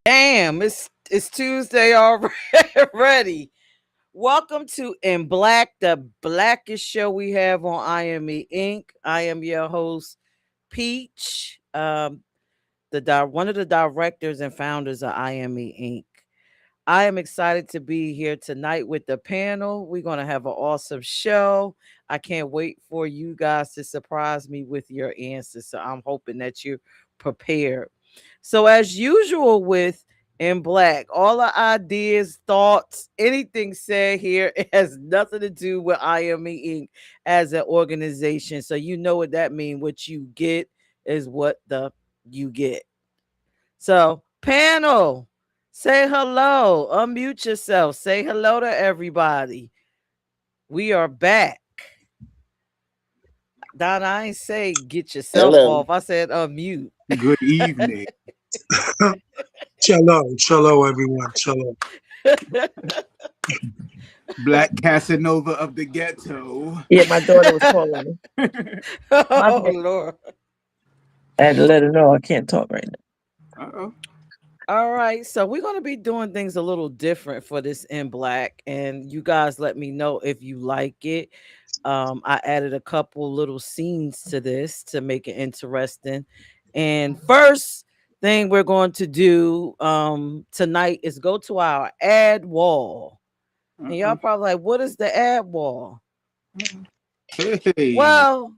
Damn, it's Tuesday already. Welcome to In Black, the blackest show we have on IME Inc. I am your host, Peach, one of the directors and founders of IME Inc. I am excited to be here tonight with the panel. We're going to have an awesome show. I can't wait for you guys to surprise me with your answers. So I'm hoping that you're prepared. So, as usual with In Black, all the ideas, thoughts, anything said here, it has nothing to do with IME Inc. as an organization. So, you know what that means. What you get is what the you get. So, panel, say hello, unmute yourself, say hello to everybody. We are back. Don, I ain't say get yourself Hello. off. I said unmute. Good evening. Cello, everyone. Cello. Black Casanova of the ghetto. Yeah, my daughter was calling me. Oh, Lord. I had to let her know I can't talk right now. Uh-oh. All right, so we're going to be doing things a little different for this In Black, and you guys let me know if you like it. I added a couple little scenes to this to make it interesting. And first thing we're going to do tonight is go to our ad wall. And y'all probably like, what is the ad wall? Hey. Well,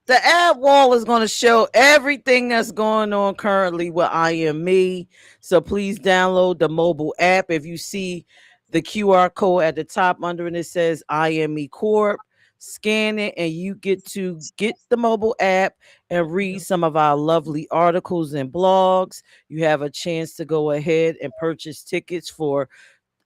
the ad wall is going to show everything that's going on currently with IME. So please download the mobile app. If you see the QR code at the top under it, it says IME Corp. Scan it and you get to get the mobile app and read some of our lovely articles and blogs. You have a chance to go ahead and purchase tickets for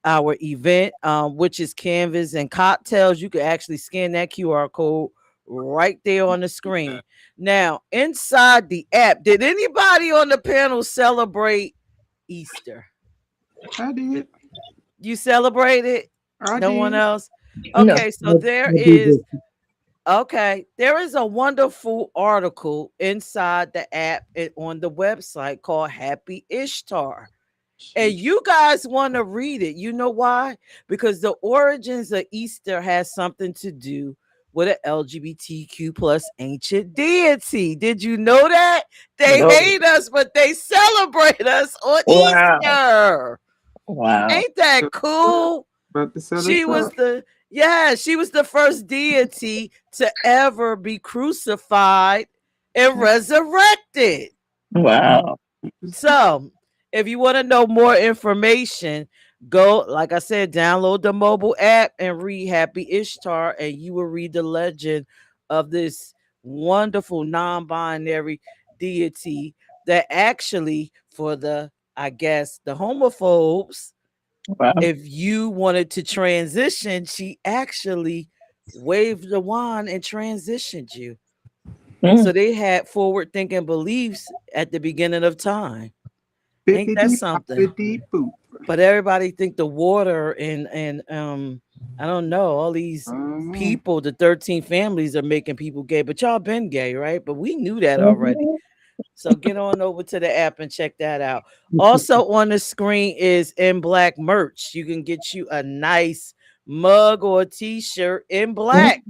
our event, which is Canvas and Cocktails. You can actually scan that QR code right there on the screen. Now, inside the app, did anybody on the panel celebrate Easter? I did. You celebrated? No did. one else? Okay, so there is a wonderful article inside the app on the website called Happy Ishtar. And you guys want to read it. You know why? Because the origins of Easter has something to do with an LGBTQ plus ancient deity. Did you know that? They hate us, but they celebrate us on Easter. Wow. Ain't that cool? She was the first deity to ever be crucified and resurrected. Wow. So, if you want to know more information, go, like I said, download the mobile app and read Happy Ishtar, and you will read the legend of this wonderful non-binary deity that actually, for the, I guess, the homophobes, if you wanted to transition, she actually waved the wand and transitioned you. So they had forward-thinking beliefs at the beginning of time. Ain't that something? But everybody think the water and I don't know, all these people, the 13 families are making people gay, but y'all been gay, right? But we knew that already. So get on over to the app and check that out. Also on the screen is In Black merch. You can get you a nice mug or a t-shirt in black.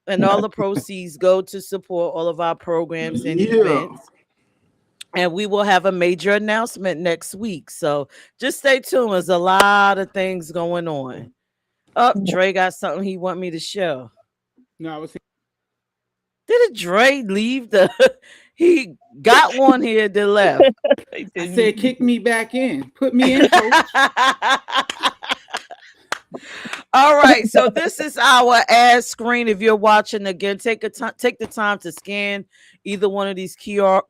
And all the proceeds go to support all of our programs and events. And we will have a major announcement next week. So just stay tuned. There's a lot of things going on. Oh, Dre got something he want me to show. No, I was. Did Dre leave the? He got one here that left. I said, kick me back in. Put me in, coach. All right, so this is our ad screen. If you're watching again, take the time to scan either one of these QR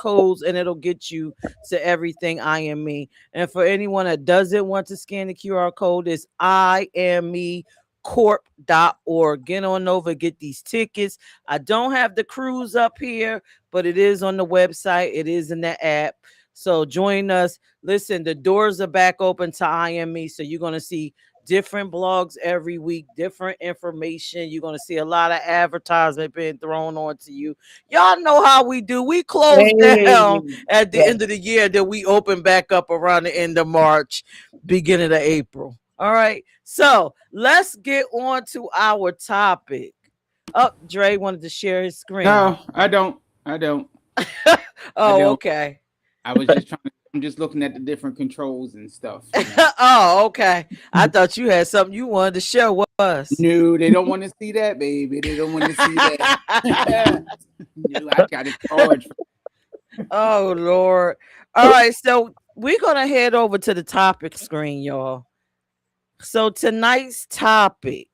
codes, and it'll get you to everything IME. And for anyone that doesn't want to scan the QR code, it's imecorp.org. Get on over, get these tickets. I don't have the cruise up here, but it is on the website. It is in the app. So join us. Listen, the doors are back open to IME, so you're going to see different blogs every week, different information. You're going to see a lot of advertisement being thrown onto you. Y'all know how we do. We close down Hey. at the Yeah. end of the year, then we open back up around the end of March, beginning of April. All right. So let's get on to our topic. Oh, Dre wanted to share his screen. No, I don't. I don't. I Oh, don't. okay. I was just trying to. I'm just looking at the different controls and stuff. You know. Oh, okay. I thought you had something you wanted to share with us. No, they don't want to see that, baby. They don't want to see that. No, I got it charged. Oh, Lord. All right. So we're going to head over to the topic screen, y'all. So tonight's topic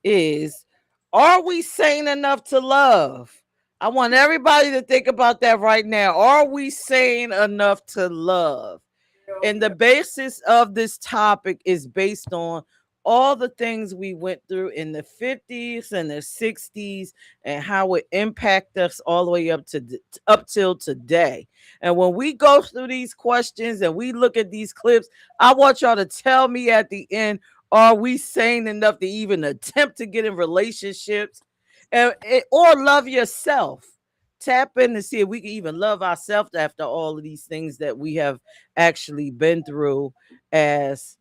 is, are we sane enough to love? I want everybody to think about that right now. Are we sane enough to love? And the basis of this topic is based on all the things we went through in the 50s and the 60s and how it impacted us all the way up till today. And when we go through these questions and we look at these clips, I want y'all to tell me at the end, are we sane enough to even attempt to get in relationships or love yourself? Tap in to see if we can even love ourselves after all of these things that we have actually been through as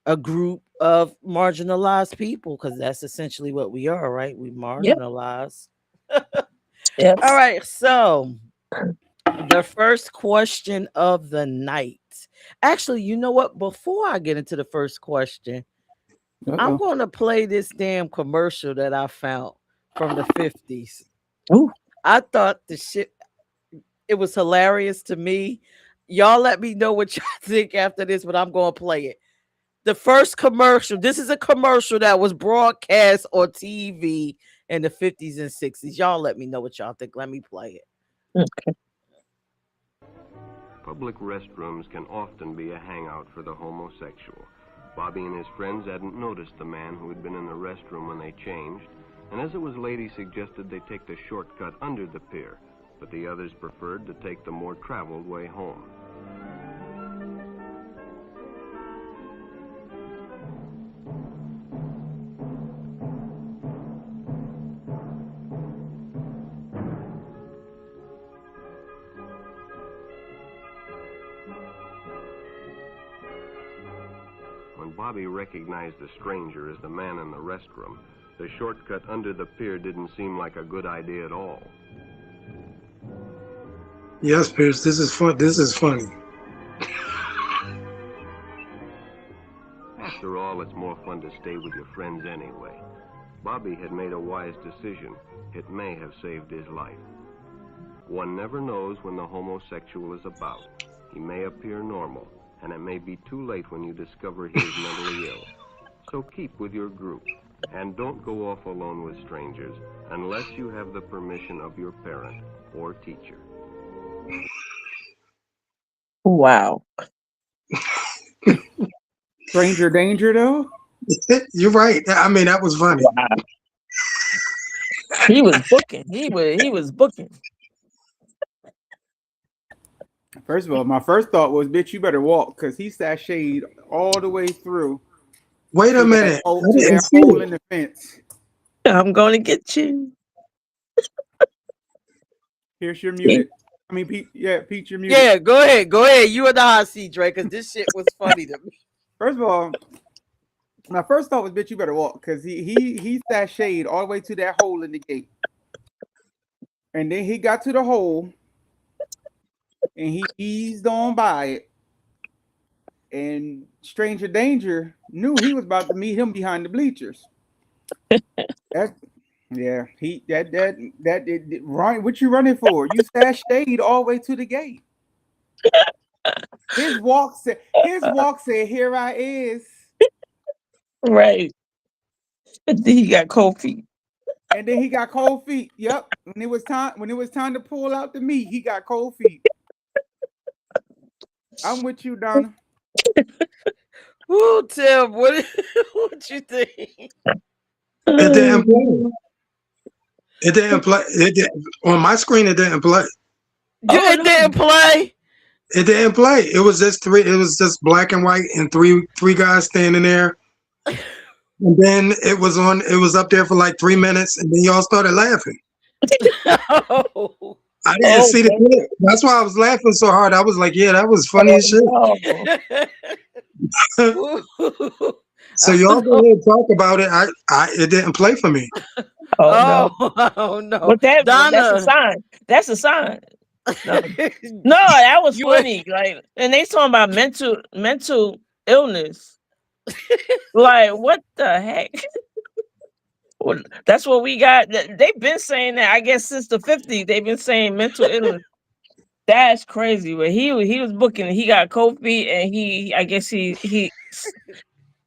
a group of marginalized people, because that's essentially what we are, right? We Yep. marginalized. Yep. All right, so the first question of the night. Actually, you know what? Before I get into the first question, I'm Uh-oh. going to play this damn commercial that I found from the 50s. Ooh. I thought the shit, it was hilarious to me. Y'all let me know what y'all think after this, but I'm going to play it. The first commercial. This is a commercial that was broadcast on TV in the 50s and 60s. Y'all let me know what y'all think. Let me play it. Okay. Public restrooms can often be a hangout for the homosexual. Bobby and his friends hadn't noticed the man who had been in the restroom when they changed, and as it was late, he suggested they take the shortcut under the pier, but the others preferred to take the more traveled way home. When Bobby recognized the stranger as the man in the restroom, the shortcut under the pier didn't seem like a good idea at all. Yes, Peirrce, this is fun. This is funny. After all, it's more fun to stay with your friends anyway. Bobby had made a wise decision. It may have saved his life. One never knows when the homosexual is about. He may appear normal, and it may be too late when you discover he is mentally ill. So keep with your group, and don't go off alone with strangers unless you have the permission of your parent or teacher. Wow. Stranger danger, though. You're right. I mean, that was funny. Wow. He was booking. He was booking. First of all, my first thought was, bitch, you better walk, because he sashayed all the way through Wait a to minute. that hole, I to didn't that see hole it. in the fence. I'm gonna get you. Here's your muted. I mean, Pete, yeah, Pete, you're muted. Yeah, go ahead. Go ahead. You in the hot seat, Drake, because this shit was funny to me. First of all, my first thought was, bitch, you better walk, because he sashayed all the way to that hole in the gate. And then he got to the hole, and he eased on by it. And Stranger Danger knew he was about to meet him behind the bleachers. That's yeah. Ryan, what you running for? You sashayed all the way to the gate. His walk said, "Here I is." Right. And then he got cold feet. And then he got cold feet. Yep. When it was time to pull out the meat, he got cold feet. I'm with you, Donna. Woo, Tim, what you think? It didn't play. It didn't play. It did, on my screen, it didn't play. It didn't play. It didn't play. It was just three. It was just black and white and three guys standing there And then it was on. It was up there for like 3 minutes, and then y'all started laughing. Oh. I didn't Oh, see the clip. That's why I was laughing so hard. I was like, "Yeah, that was funny oh as shit." no. So y'all go ahead and talk about it. It didn't play for me. Oh no. Oh, oh no, But that's a Donna. sign. That's a sign. No, no, that was You ain't- funny. Like, and they talking about mental illness. Like, what the heck? Well, that's what we got. They've been saying that. I guess since the 50s, they've been saying mental illness. That's crazy. But he was booking. He got cold feet, and I guess he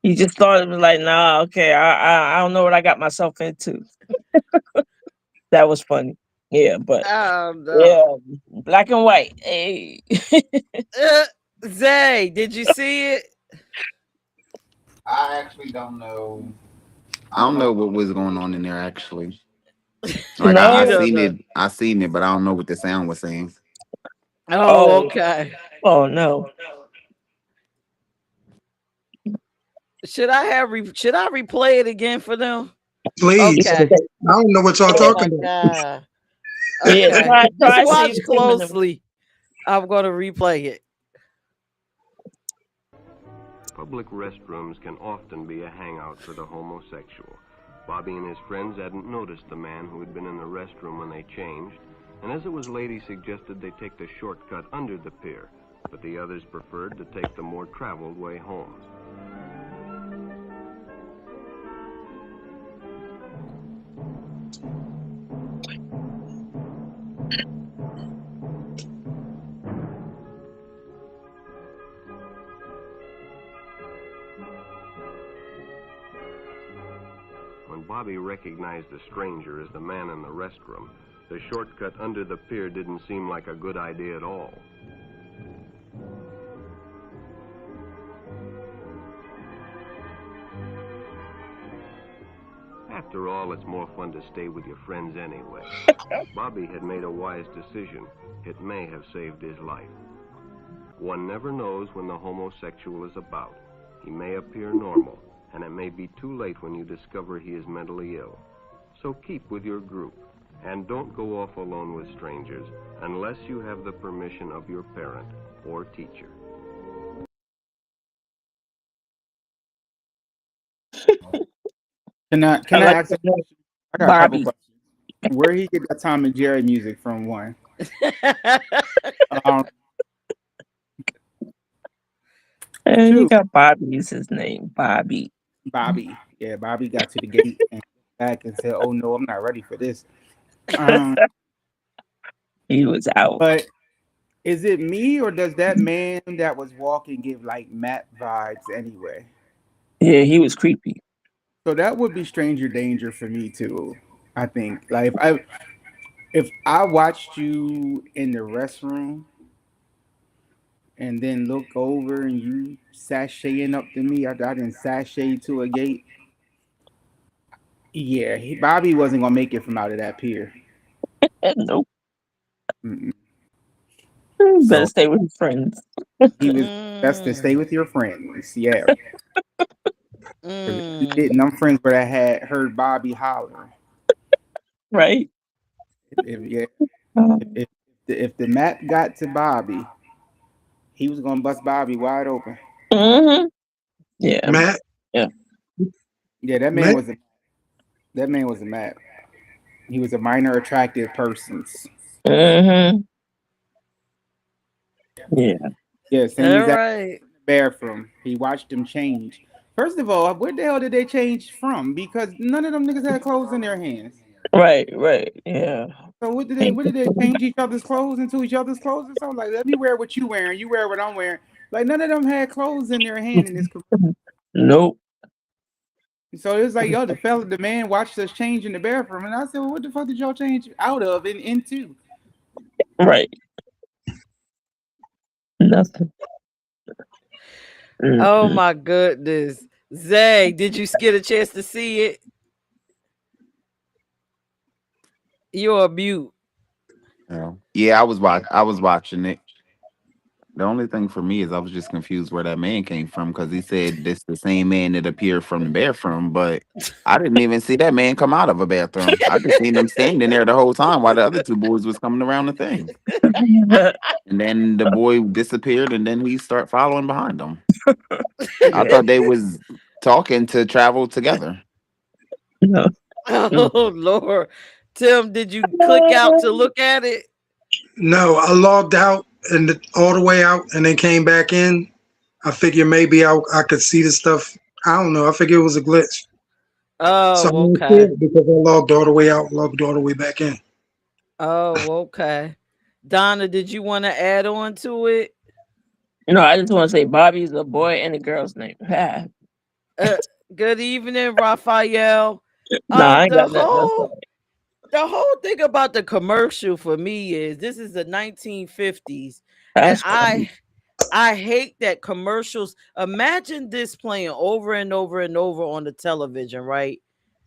just thought it was like, nah, okay, I don't know what I got myself into. That was funny. Yeah, but Oh no. yeah, black and white. Hey. Zay, did you see it? I actually don't know. I don't know what was going on in there actually. Like You I No. don't seen know. it, but I don't know what the sound was saying. Oh, Oh. okay. Oh no. Should I replay it again for them? Please. Okay. I don't know what y'all Oh talking my about. God. Yeah, Okay. Just try see watch if Tim and them. closely. I'm gonna replay it. Public restrooms can often be a hangout for the homosexual. Bobby and his friends hadn't noticed the man who had been in the restroom when they changed, and as it was late, he suggested they take the shortcut under the pier, but the others preferred to take the more traveled way home. When Bobby recognized the stranger as the man in the restroom, the shortcut under the pier didn't seem like a good idea at all. After all, it's more fun to stay with your friends anyway. Bobby had made a wise decision. It may have saved his life. One never knows when the homosexual is about. He may appear normal, and it may be too late when you discover he is mentally ill. So keep with your group, and don't go off alone with strangers unless you have the permission of your parent or teacher. Can I I like ask a the question? I got a couple Bobby. questions. Where he get that Tom and Jerry music from? One. Um, And he two. got Bobby is his name. Bobby. Bobby. Yeah, Bobby got to the gate and back and said, "Oh no, I'm not ready for this." Um, He was out. but is it me or does that man that was walking give like Matt vibes anyway? Yeah, he was creepy. So that would be stranger danger for me too. I think like if I watched you in the restroom and then look over and you sashaying up to me after I didn't sashay to a gate. Yeah, Bobby wasn't gonna make it from out of that pier. Nope. Mm-mm. Better So stay with his friends. he was best to stay with your friends. Yeah, 'cause if he Mm. didn't, I'm friends where I had heard Bobby holler. Right? Yeah, Um, if the mat got to Bobby, he was gonna bust Bobby wide open. mm-hmm. Yeah. Matt, Yeah. Yeah, Matt, that man was a mat. He was a minor attractive person. Mm-hmm. Yeah. Yes, and he All was at right. the bathroom. He watched them change. First of all, where the hell did they change from? Because none of them niggas had clothes in their hands. Right. Right. Yeah. So what did they change each other's clothes into each other's clothes or something? Like, let me wear what you wearing, you wear what I'm wearing. Like none of them had clothes in their hand in this. Nope. So it was like, yo, the man watched us change in the bathroom, and I said, well, what the fuck did y'all change out of and into? Right. Nothing. Oh Mm-mm. my goodness. Zay, did you get a chance to see it? You're a mute. Yeah, I was watching it. The only thing for me is I was just confused where that man came from because he said this the same man that appeared from the bathroom, but I didn't even see that man come out of a bathroom. I just seen him standing there the whole time while the other two boys was coming around the thing. And then the boy disappeared and then he start following behind them. I thought they was talking to travel together. No. Oh Lord. Tim, did you click out to look at it? No, I logged out and all the way out and then came back in. I figured maybe I could see the stuff. I don't know. I figured it was a glitch. So I Oh, didn't see okay. it because I logged all the way out, logged all the way back in. Oh, okay. Donna, did you want to add on to it? No, I just want to say Bobby's a boy and a girl's name. no, Uh, Good evening, Raphael. I ain't The got nothing else. whole thing about the commercial for me is this is the 1950s, and That's funny. I hate that commercials. Imagine this playing over and over and over on the television, right?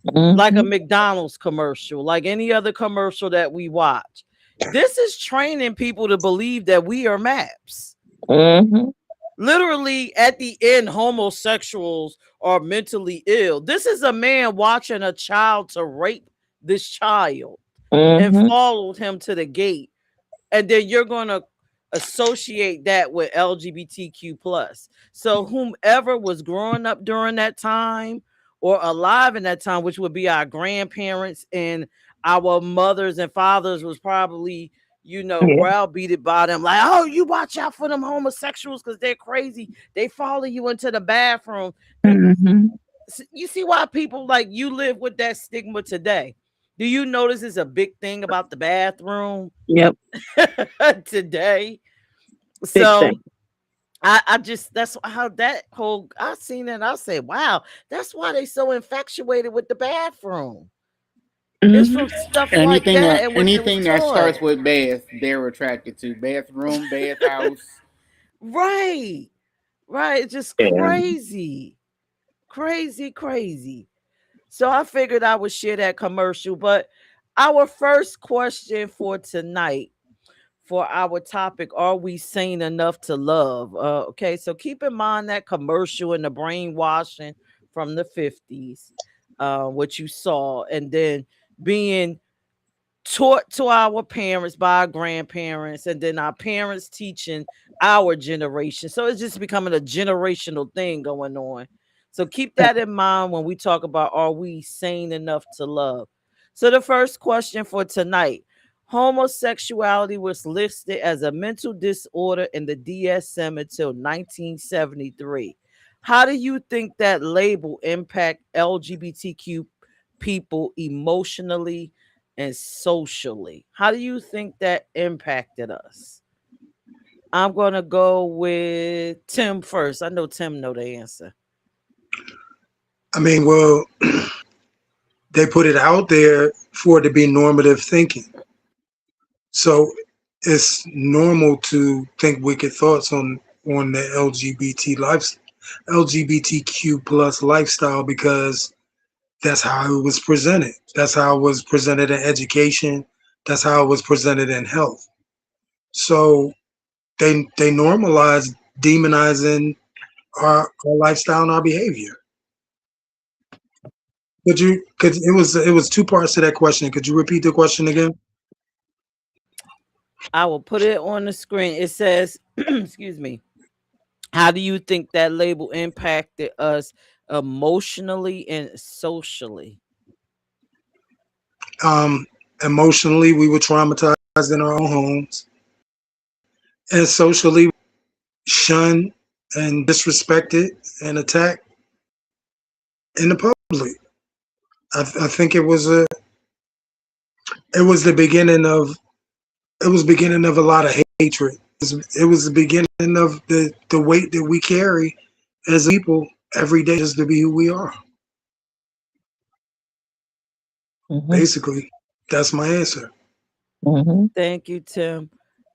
Like a Mm-hmm. McDonald's commercial, like any other commercial that we watch. This is training people to believe that we are maps. Mm-hmm. Literally, at the end, homosexuals are mentally ill. This is a man watching a child to rape this child and Mm-hmm. followed him to the gate, and then you're going to associate that with LGBTQ plus. So whomever was growing up during that time or alive in that time, which would be our grandparents and our mothers and fathers, was probably, Yeah. browbeated by them, like, oh, you watch out for them homosexuals because they're crazy. They follow you into the bathroom. Mm-hmm. You see why people like you live with that stigma today. Do you notice it's a big thing about the bathroom Yep. today? Big So thing. I just that's how that whole I seen it. I say, wow, that's why they so infatuated with the bathroom. It's Mm-hmm. from stuff like that and what they was Anything that taught. starts with bath, they're attracted to. Bathroom, bathhouse. Right. Right. It's just Yeah. crazy. Crazy, crazy. So I figured I would share that commercial. But our first question for tonight for our topic, are we sane enough to love? Okay, so keep in mind that commercial and the brainwashing from the 50s, what you saw, and then being taught to our parents by our grandparents, and then our parents teaching our generation. So it's just becoming a generational thing going on. So keep that in mind when we talk about, are we sane enough to love? So the first question for tonight: homosexuality was listed as a mental disorder in the DSM until 1973. How do you think that label impact LGBTQ people emotionally and socially? How do you think that impacted us? I'm gonna go with Tim first. I know Tim know the answer. I mean, well, they put it out there for it to be normative thinking. So it's normal to think wicked thoughts on the LGBTQ plus lifestyle because that's how it was presented. That's how it was presented in education. That's how it was presented in health. So they normalize demonizing our lifestyle and our behavior. Could it was two parts to that question. Could you repeat the question again? I will put it on the screen. It says, excuse me, how do you think that label impacted us emotionally and socially? Um, Emotionally, we were traumatized in our own homes, and socially, shunned and disrespected and attacked in the public. I think it was the beginning of a lot of hatred. It was the beginning of the weight that we carry as people every day just to be who we are. Mm-hmm. Basically, that's my answer. Mm-hmm. Thank you, Tim.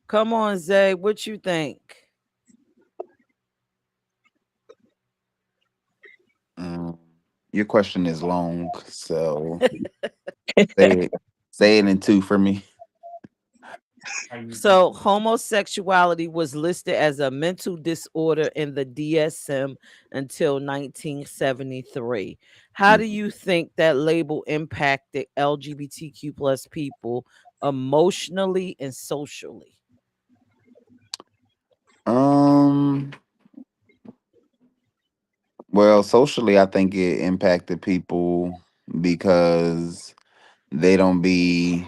Come on, Zay. What you think? Mm, your question is long, so say it, say it in two for me. So homosexuality was listed as a mental disorder in the DSM until 1973. How do you think that label impacted LGBTQ plus people emotionally and socially? Um, well, socially, I think it impacted people because they don't be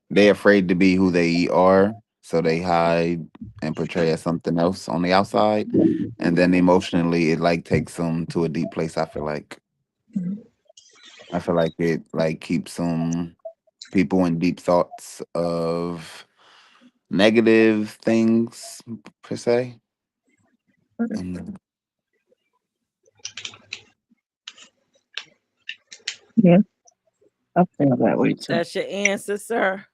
they afraid to be who they are, so they hide and portray as something else on the outside, and then emotionally, it like takes them to a deep place. I feel like it like keeps some people in deep thoughts of negative things per se. And Yeah, I feel that way too. That's your answer, sir?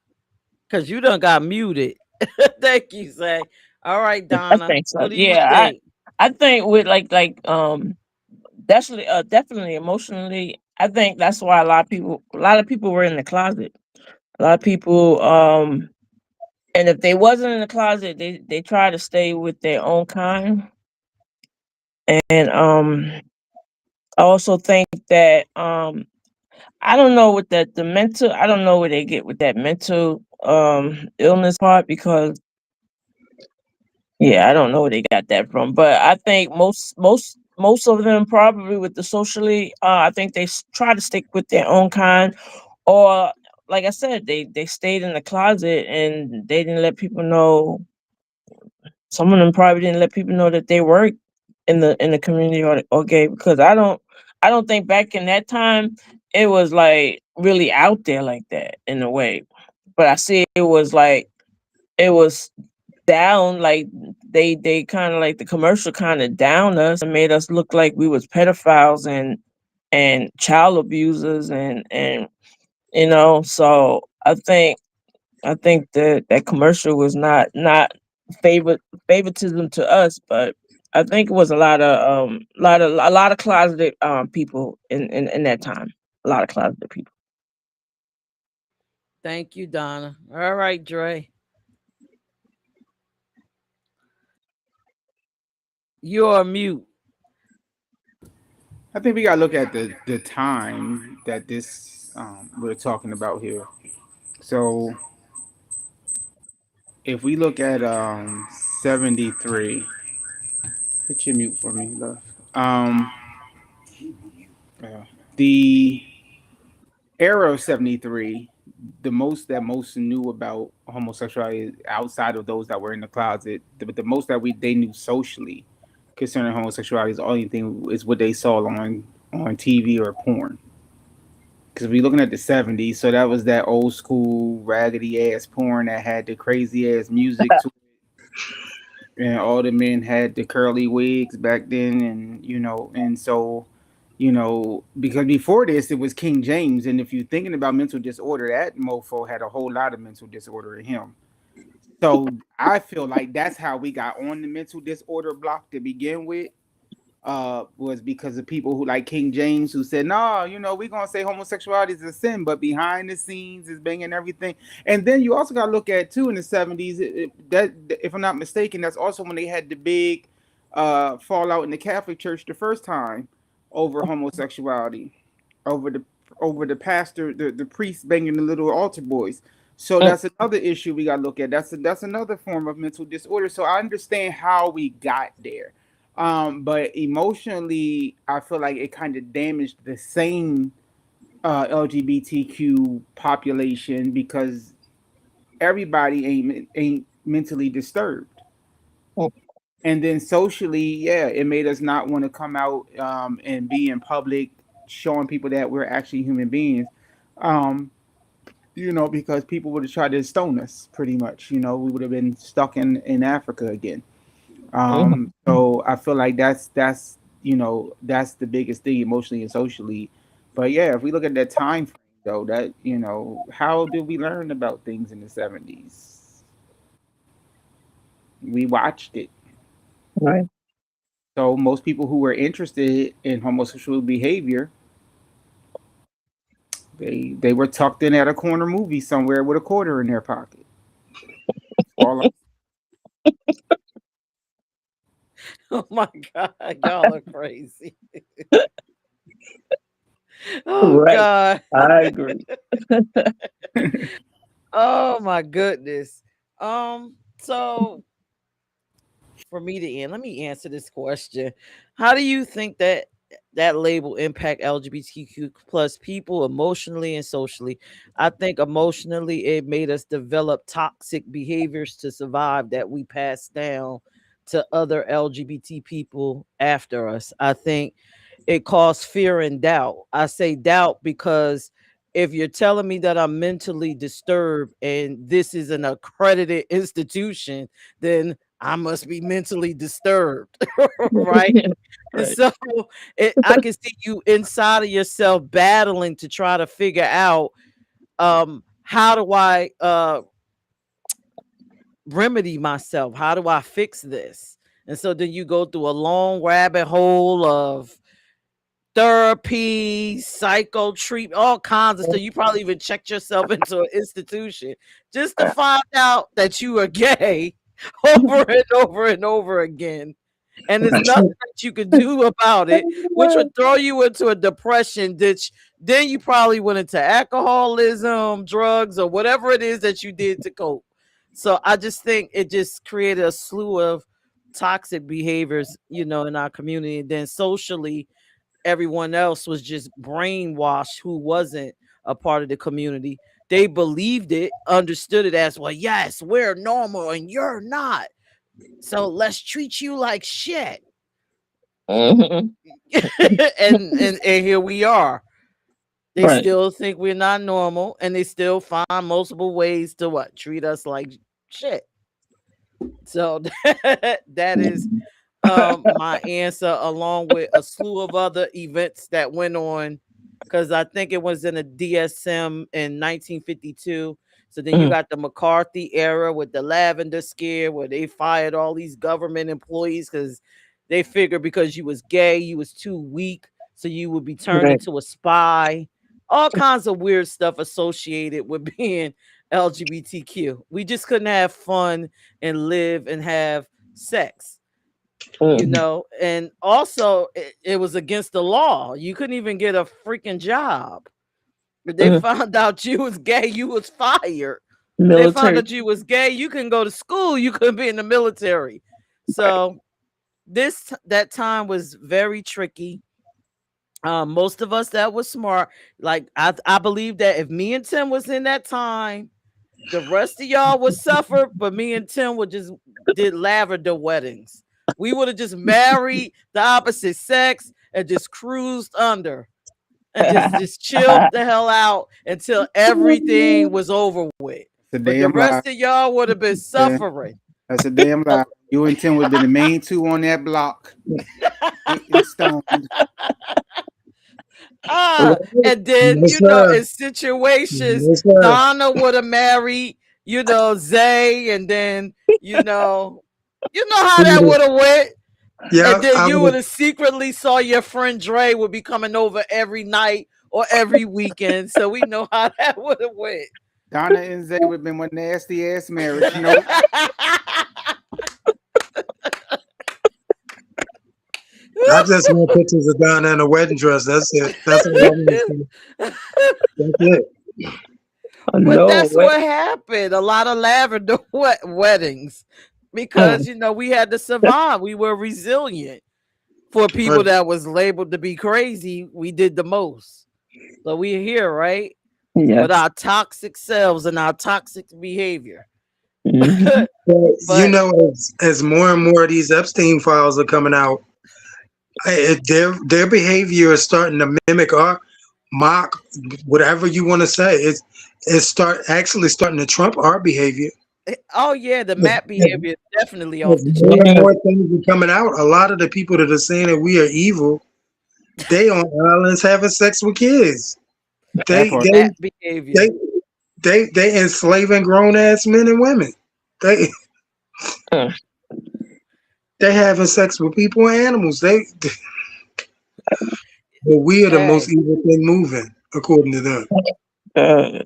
Because you done got muted. Thank you, say. All right, I Donna. think so. What do you Yeah, think? I think with definitely emotionally. I think that's why a lot of people were in the closet. A lot of people and if they wasn't in the closet, they try to stay with their own kind. And I also think that I don't know with that the mental I don't know where they get with that mental illness part because yeah, I don't know where they got that from, but I think most of them probably with the socially, I think they try to stick with their own kind, or like I said, they stayed in the closet and they didn't let people know. Some of them probably didn't let people know that they were in the community or gay because I don't think back in that time it was like really out there like that in a way, but I see it was like it was down like they kind of like the commercial kind of downed us and made us look like we was pedophiles and child abusers and so I think that commercial was not favor favoritism to us, but I think it was a lot of closeted people in that time, a lot of closeted people. Thank you, Donna. All right, Dre. You're mute. I think we gotta look at the time that this we're talking about here. So if we look at 73, hit your mute for me, love. Um, uh, the era of 73, the most that most knew about homosexuality outside of those that were in the closet, the most that we they knew socially concerning homosexuality is the only thing is what they saw on TV or porn. Because we looking at the 70s, so that was that old school raggedy ass porn that had the crazy ass music to it, and all the men had the curly wigs back then, and and so because before this it was King James, and if you're thinking about mental disorder, that mofo had a whole lot of mental disorder in him. So I feel like that's how we got on the mental disorder block to begin with, was because of people who like King James who said, "No, we're gonna say homosexuality is a sin, but behind the scenes is banging everything." And then you also gotta look at too in the 70s, that if I'm not mistaken, that's also when they had the big fallout in the Catholic Church the first time over homosexuality, over the pastor, the priest banging the little altar boys. So Mm, that's another issue we gotta look at. That's another form of mental disorder. So I understand how we got there, but emotionally, I feel like it kind of damaged the same LGBTQ population because everybody ain't mentally disturbed. mm, And then socially, yeah, it made us not want to come out and be in public, showing people that we're actually human beings. Um, because people would have tried to stone us pretty much. We would have been stuck in Africa again. mhm. So I feel like that's the biggest thing emotionally and socially. But yeah, if we look at that time frame though, that how did we learn about things in the 70s? We watched it. Right. So most people who were interested in homosexual behavior, they were tucked in at a corner movie somewhere with a quarter in their pocket. All Oh my God, y'all are crazy. Oh Right. God. I agree. Oh my goodness. So for me to end, let me answer this question. How do you think that label impact LGBTQ plus people emotionally and socially? I think emotionally it made us develop toxic behaviors to survive that we pass down to other LGBT people after us. I think it caused fear and doubt. I say doubt because if you're telling me that I'm mentally disturbed and this is an accredited institution, then I must be mentally disturbed, right? And Right. so I can see you inside of yourself battling to try to figure out how do I remedy myself? How do I fix this? And so then you go through a long rabbit hole of therapy, psycho treatment, all kinds of stuff. You probably even checked yourself into an institution just to find out that you are gay over and over and over again. And there's nothing that you could do about it, which would throw you into a depression, which then you probably went into alcoholism, drugs, or whatever it is that you did to cope. So I just think it just created a slew of toxic behaviors, in our community. And then socially, everyone else was just brainwashed who wasn't a part of the community. They believed it, understood it as, well, yes, we're normal and you're not. So let's treat you like shit. Mhm. and here we are. They Right. still think we're not normal and they still find multiple ways to what? Treat us like shit. So that is my answer, along with a slew of other events that went on, because I think it was in a DSM in 1952. So then you Mm. got the McCarthy era with the lavender scare, where they fired all these government employees because they figured because you was gay you was too weak, so you would be turned Right. into a spy. All kinds of weird stuff associated with being LGBTQ. We just couldn't have fun and live and have sex, Mm. and also it was against the law. You couldn't even get a freaking job. If they Mm. found out you was gay, you was fired. They found Military. out you was gay, you couldn't go to school, you couldn't be in the military. Right. So that time was very tricky. Most of us that was smart, like I believe that if me and Tim was in that time, the rest of y'all would suffer, but me and Tim would just did lavender weddings. We would have just married the opposite sex and just cruised under and just chilled the hell out until everything was over with. It's a But the damn lie. rest of y'all would have been Yeah, suffering. that's a damn lie. You and Tim would have been the main two on that block, getting stoned. And then Yes, sir. in situations, Yes, sir. Donna would have married, Zay, and then how that would have went. Yeah, And then I you would would have secretly saw your friend Dre would be coming over every night or every weekend. So we know how that would have went. Donna and Zay would have been one nasty ass marriage. You know, I just want pictures of Donna in a wedding dress. That's it. That's all I want to see. That's it. But No that's way. what happened. A lot of lavender weddings because Mm. we had to survive. We were resilient. For Right. people that was labeled to be crazy, we did the most. So we're here, right? With Yes. our toxic selves and our toxic behavior. Mhm. But But as more and more of these Epstein files are coming out, their behavior is starting to mimic our mock whatever you want to say. It's actually starting to trump our behavior. oh yeah, the As, map behavior is definitely off as the more chain. and Yes. more things are coming out, a lot of the people that are saying that we are evil, they on islands having sex with kids. that They part. they Map behavior. they they enslaving grown ass men and women. They Mm. they having sex with people and animals. But we are the most Hey, evil thing moving, according to them. Uh,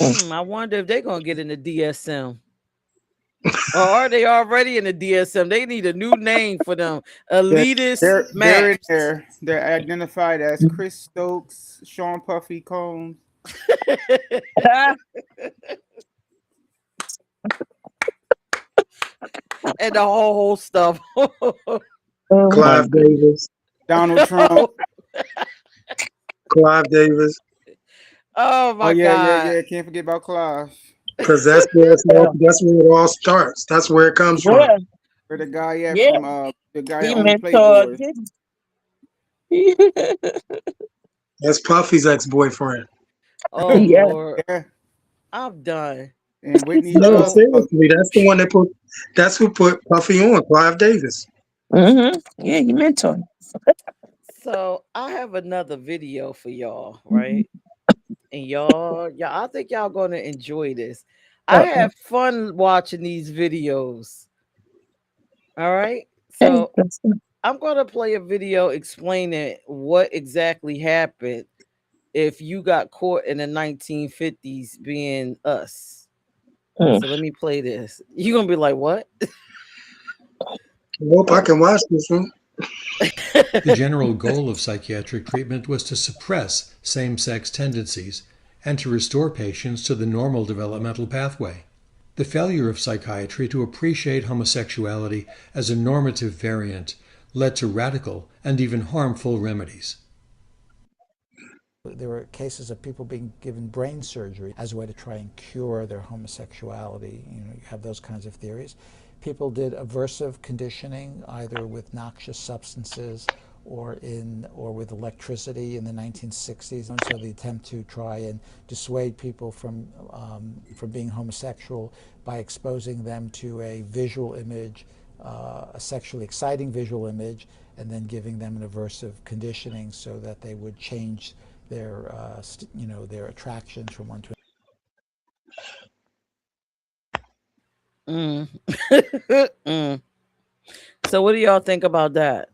mm. I wonder if they're gonna get in the DSM. Or are they already in the DSM? They need a new name for them. They're Elitist they're in Max. there. They're identified as Chris Stokes, Sean Puffy Combs. And the whole stuff. Oh my Clive goodness. Davis, Donald Trump. Clive Davis, Oh Oh my yeah, yeah, God. yeah. Can't forget about Clive. because that's where Yeah. that's where it all starts. That's where it comes from. Yeah. Where the guy at Yeah. from the guy that He owned mentored Playboy. him. That's Puffy's ex-boyfriend. Oh Yeah. Lord. Yeah, I'm done. and Whitney. No, So seriously, that's the one that put. That's who put Puffy on. Clive Davis. Yeah, he mentored. so I have another video for y'all, right? And y'all, I think y'all gonna enjoy this. I Uh-oh. have fun watching these videos. All right. Hey, So I'm gonna play a video explaining what exactly happened if you got caught in the 1950s being us. mm. So let me play this. You're gonna be like, what? I hope I can watch this one. The general goal of psychiatric treatment was to suppress same sex tendencies and to restore patients to the normal developmental pathway. The failure of psychiatry to appreciate homosexuality as a normative variant led to radical and even harmful remedies. There were cases of people being given brain surgery as a way to try and cure their homosexuality. You have those kinds of theories. People did aversive conditioning, either with noxious substances or with electricity in the 1960s. And so the attempt to try and dissuade people from being homosexual by exposing them to a visual image, a sexually exciting visual image, and then giving them an aversive conditioning so that they would change their attractions from one to Mm. Mm. So what do y'all think about that?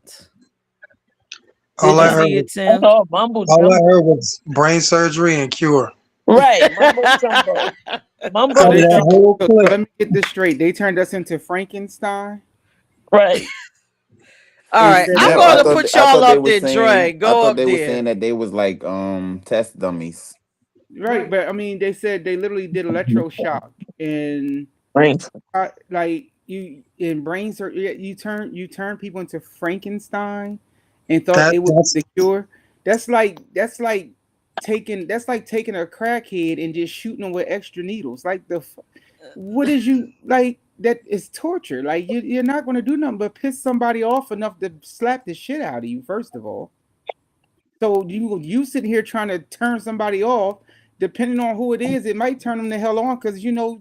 All Did you I heard see was it, That's Tim? all mumbo all I jumbo. heard was brain surgery and cure. Right. Mumbo jumbo. So Mumbo Out of they that jumbo. whole so clip. let me get this straight. They turned us into Frankenstein Right. All right, instead I'm of Yep, going to put I y'all thought they up was there, Dre. saying I Go thought up they was there. saying that they was like test dummies. right. But I mean, they said they literally did electroshock and Right. like you in brain surgery. You turn people into Frankenstein and thought it would That's be the cure. That's like taking a crackhead and just shooting them with extra needles. Like what is you like? That is torture. Like you're not going to do nothing but piss somebody off enough to slap the shit out of you. First of all, so you sitting here trying to turn somebody off. Depending on who it is, it might turn them the hell on because y'all,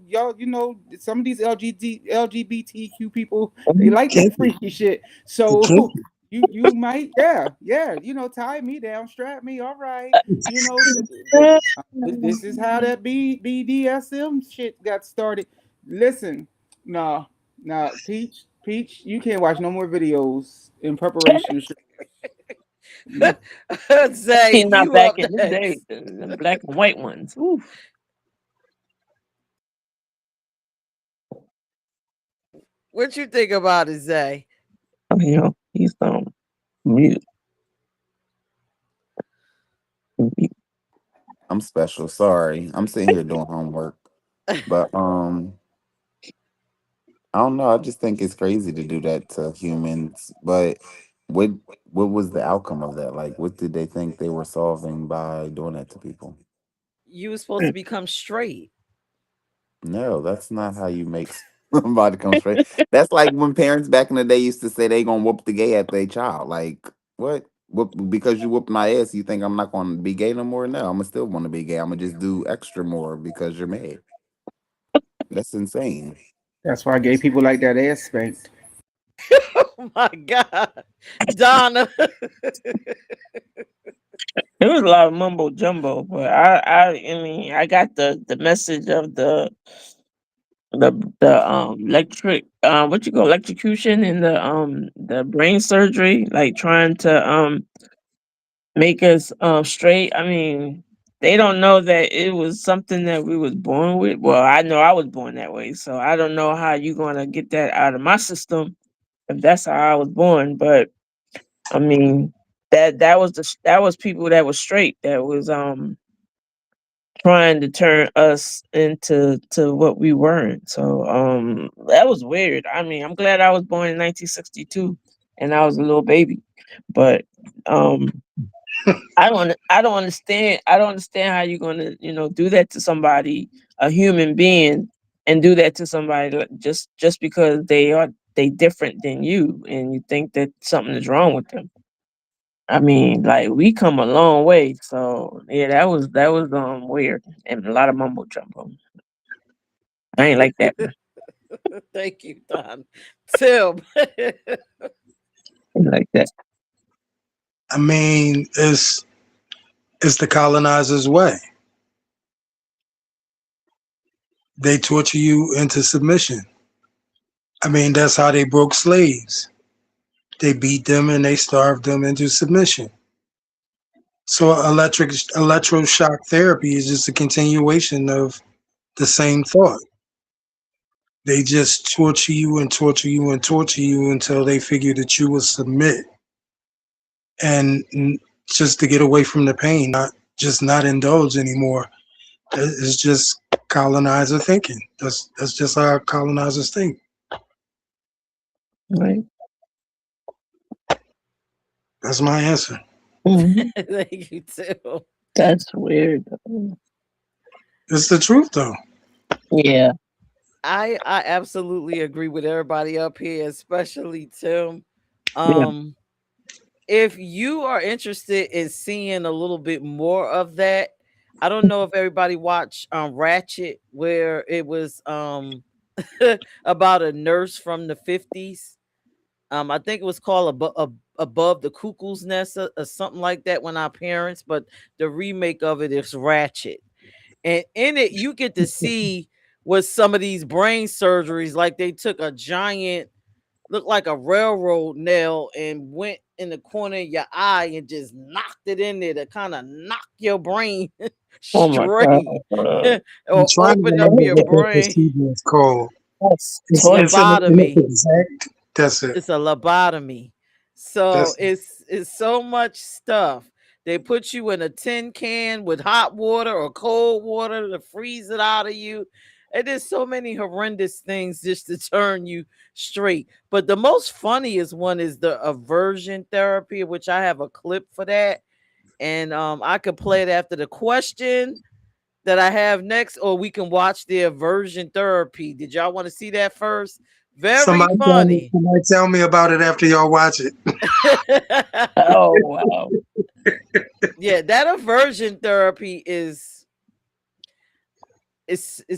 some of these LGBTQ people they Mhm. like that kinky. freaky shit. The So kinky. you might, yeah, tie me down, strap me, all right, this is how that BDSM shit got started. Listen, no, no, Peach, you can't watch no more videos in preparation. Say He's not you back up in the day. next. The black and white ones. Oof. What you think about it, Zay? He's mute. I'm special. Sorry, I'm sitting here doing homework, but I don't know. I just think it's crazy to do that to humans. But what what was the outcome of that? Like, what did they think they were solving by doing that to people? You were supposed to become straight. No, that's not how you make somebody come straight. That's like when parents back in the day used to say they gonna whoop the gay at their child. Like, what? Whoop, because you whooped my ass, you think I'm not gonna be gay no more? No, I'm gonna still want to be gay. I'm gonna just do extra more because you're mad. That's insane. That's why gay people like that ass spanked. Oh my God, Donna. There was a lot of mumbo jumbo, but I mean, I got the message of the electric what you call electrocution and the brain surgery, like trying to make us straight. I mean, they don't know that it was something that we was born with. Well, I know I was born that way, so I don't know how you gonna get that out of my system if that's how I was born. But I mean, that was people that was straight that was trying to turn us into what we weren't. So that was weird. I mean, I'm glad I was born in 1962 and I was a little baby. But I don't understand how you're going to, do that to somebody, a human being, and do that to somebody just because they different than you and you think that something is wrong with them. I mean, like we come a long way. So yeah, that was weird and a lot of mumbo jumbo. I ain't like that. Thank you, Don. Tim. I ain't like that. I mean, it's the colonizer's way. They torture you into submission. I mean, that's how they broke slaves. They beat them and they starved them into submission. So electroshock therapy is just a continuation of the same thought. They just torture you and torture you and torture you until they figure that you will submit and just to get away from the pain, not indulge anymore. It's just colonizer thinking. That's just how colonizers think. Right. That's my answer. Mhm. Thank you, Tim. That's weird. It's the truth, though. Yeah. I absolutely agree with everybody up here, especially Tim. Yeah. Um, if you are interested in seeing a little bit more of that, I don't know if everybody watched Ratchet, where it was about a nurse from the 50s. I think it was called Above the Cuckoo's Nest, or something like that, when our parents, but the remake of it is Ratchet. And in it, you get to see what some of these brain surgeries, like they took a giant, looked like a railroad nail, and went in the corner of your eye and just knocked it in there to kind of knock your brain Oh my god. straight, I'm or trying to open up remember your what that brain. procedure is called. That's It's torture. an Lobotomy. exact. That's it. It's a lobotomy. So That's it's so much stuff. They put you in a tin can with hot water or cold water to freeze it out of you. And there's so many horrendous things just to turn you straight. But the most funniest one is the aversion therapy, which I have a clip for that. And I could play it after the question that I have next, or we can watch the aversion therapy. Did y'all want to see that first? Very funny. somebody tell me about it after y'all watch it. Oh wow. Yeah, that aversion therapy is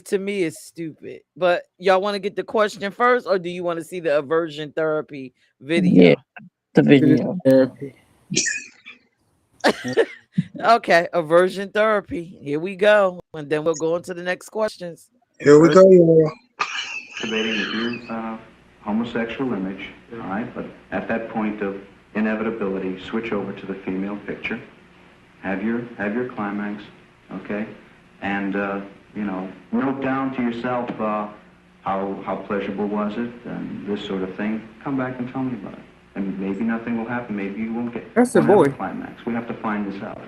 to me is stupid. But y'all want to get the question first, or do you want to see the aversion therapy Yeah, video? the Aversion video. therapy. Okay, aversion therapy. Here we go, and then we'll go into the next questions. Here we First, go, y'all. Debating with your homosexual image, all right, but at that point of inevitability, switch over to the female picture. Have your climax, okay, and note down to yourself how pleasurable was it, and this sort of thing. Come back and tell me about it, and maybe nothing will happen. Maybe you won't get. That's a won't have boy. a climax. We have to find this out,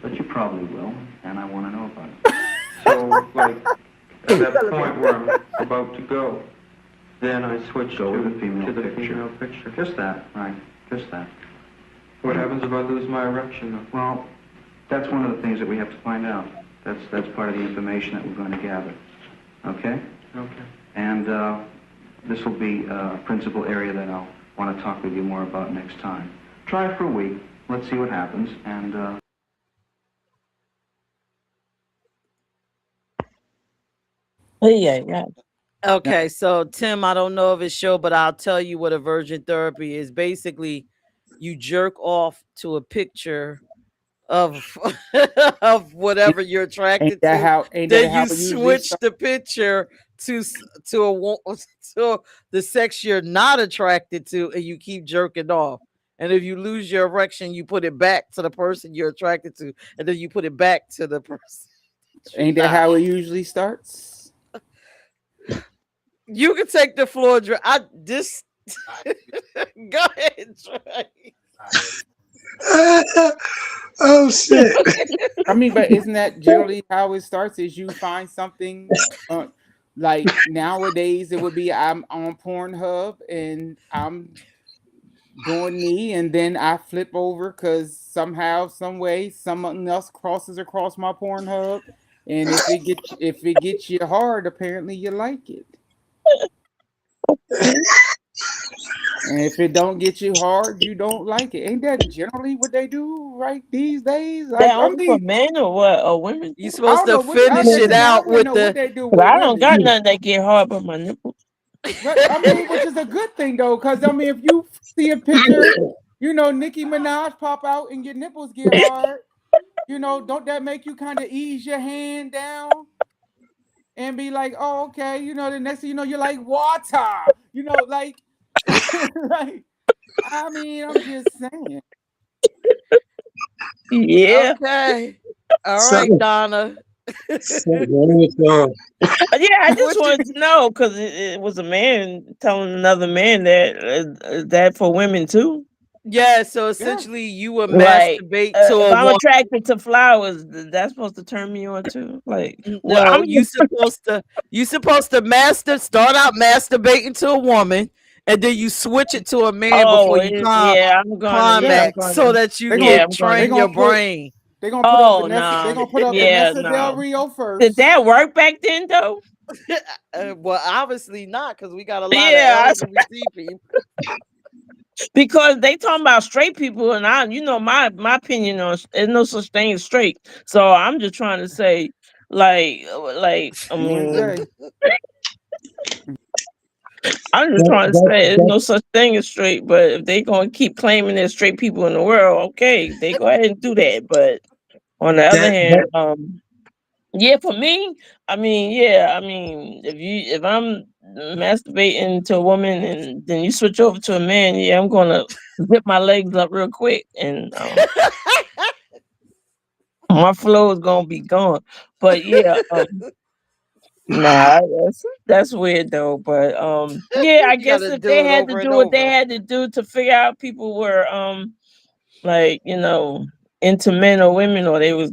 but you probably will, and I want to know about it. So, like, at that point where I'm about to go, then I switch Go to with the female the picture. female picture. Just that, right? Just that. What happens if I lose my erection, though? Well, that's one of the things that we have to find out. That's part of the information that we're going to gather. Okay? Okay. And this will be a principal area that I'll want to talk with you more about next time. Try it for a week. Let's see what happens. And Yeah, yeah. okay, so Tim, I don't know if it's show, but I'll tell you what aversion therapy is. Basically, you jerk off to a picture of of whatever you're attracted to. Ain't that Then how you it usually switch starts? the picture to to to the sex you're not attracted to, and you keep jerking off. And if you lose your erection, you put it back to the person you're attracted to, and then you put it back to the person. Ain't that how it usually starts? You can take the floor. I this. Go ahead, Trey. Oh shit! I mean, but isn't that generally how it starts? Is you find something, like nowadays it would be I'm on Pornhub and I'm doing me, and then I flip over because somehow, some way, something else crosses across my Pornhub, and if it gets you hard, apparently you like it. And if it don't get you hard, you don't like it. Ain't that generally what they do right these days? That Like, I only for mean, men or what? Or women? You I supposed don't to know which. I finish it listen. I out want to with know what the. they do But with I don't women. got nothing that get hard but my nipple. But I mean, which is a good thing though, because I mean, if you see a picture, Nicki Minaj pop out and your nipples get hard, don't that make you kind of ease your hand down and be like, oh, okay, the next thing you know, you're like water, like, like, I mean, I'm just saying. Yeah. Okay. All right, Something, Donna. something wrong with Yeah, I just What you wanted to know because it was a man telling another man that for women too. Yeah, so Yeah. essentially you would Like, masturbate to if a I'm woman. attracted to flowers, that's supposed to turn me on too. Like, well, No, I'm you supposed to start out masturbating to a woman, and then you switch it to a man before oh, you yeah, I'm gonna, yeah, I'm climax so gonna, that you They're gonna yeah, can I'm they gonna. train your gonna put brain. they're gonna put up Oh Vanessa. They're no, gonna put up yeah, Vanessa Del no. Rio Did first. that work back then though? Well, obviously not, because we got a lot of Yeah, LGBT people. because they talking about straight people, and my opinion on there's no such thing as straight. So I'm just trying to say, I You and mean, Zay. I'm just trying to say there's no such thing as straight. But if they gonna keep claiming there's straight people in the world, okay, they go ahead and do that. But on the other that. hand, yeah, for me, if I'm masturbating to a woman and then you switch over to a man, yeah, I'm gonna zip my legs up real quick and my flow is gonna be gone. But yeah, nah, that's weird though. But yeah, I You guess gotta if do they it had to over and do what they over. had to do to figure out people were like into men or women or they was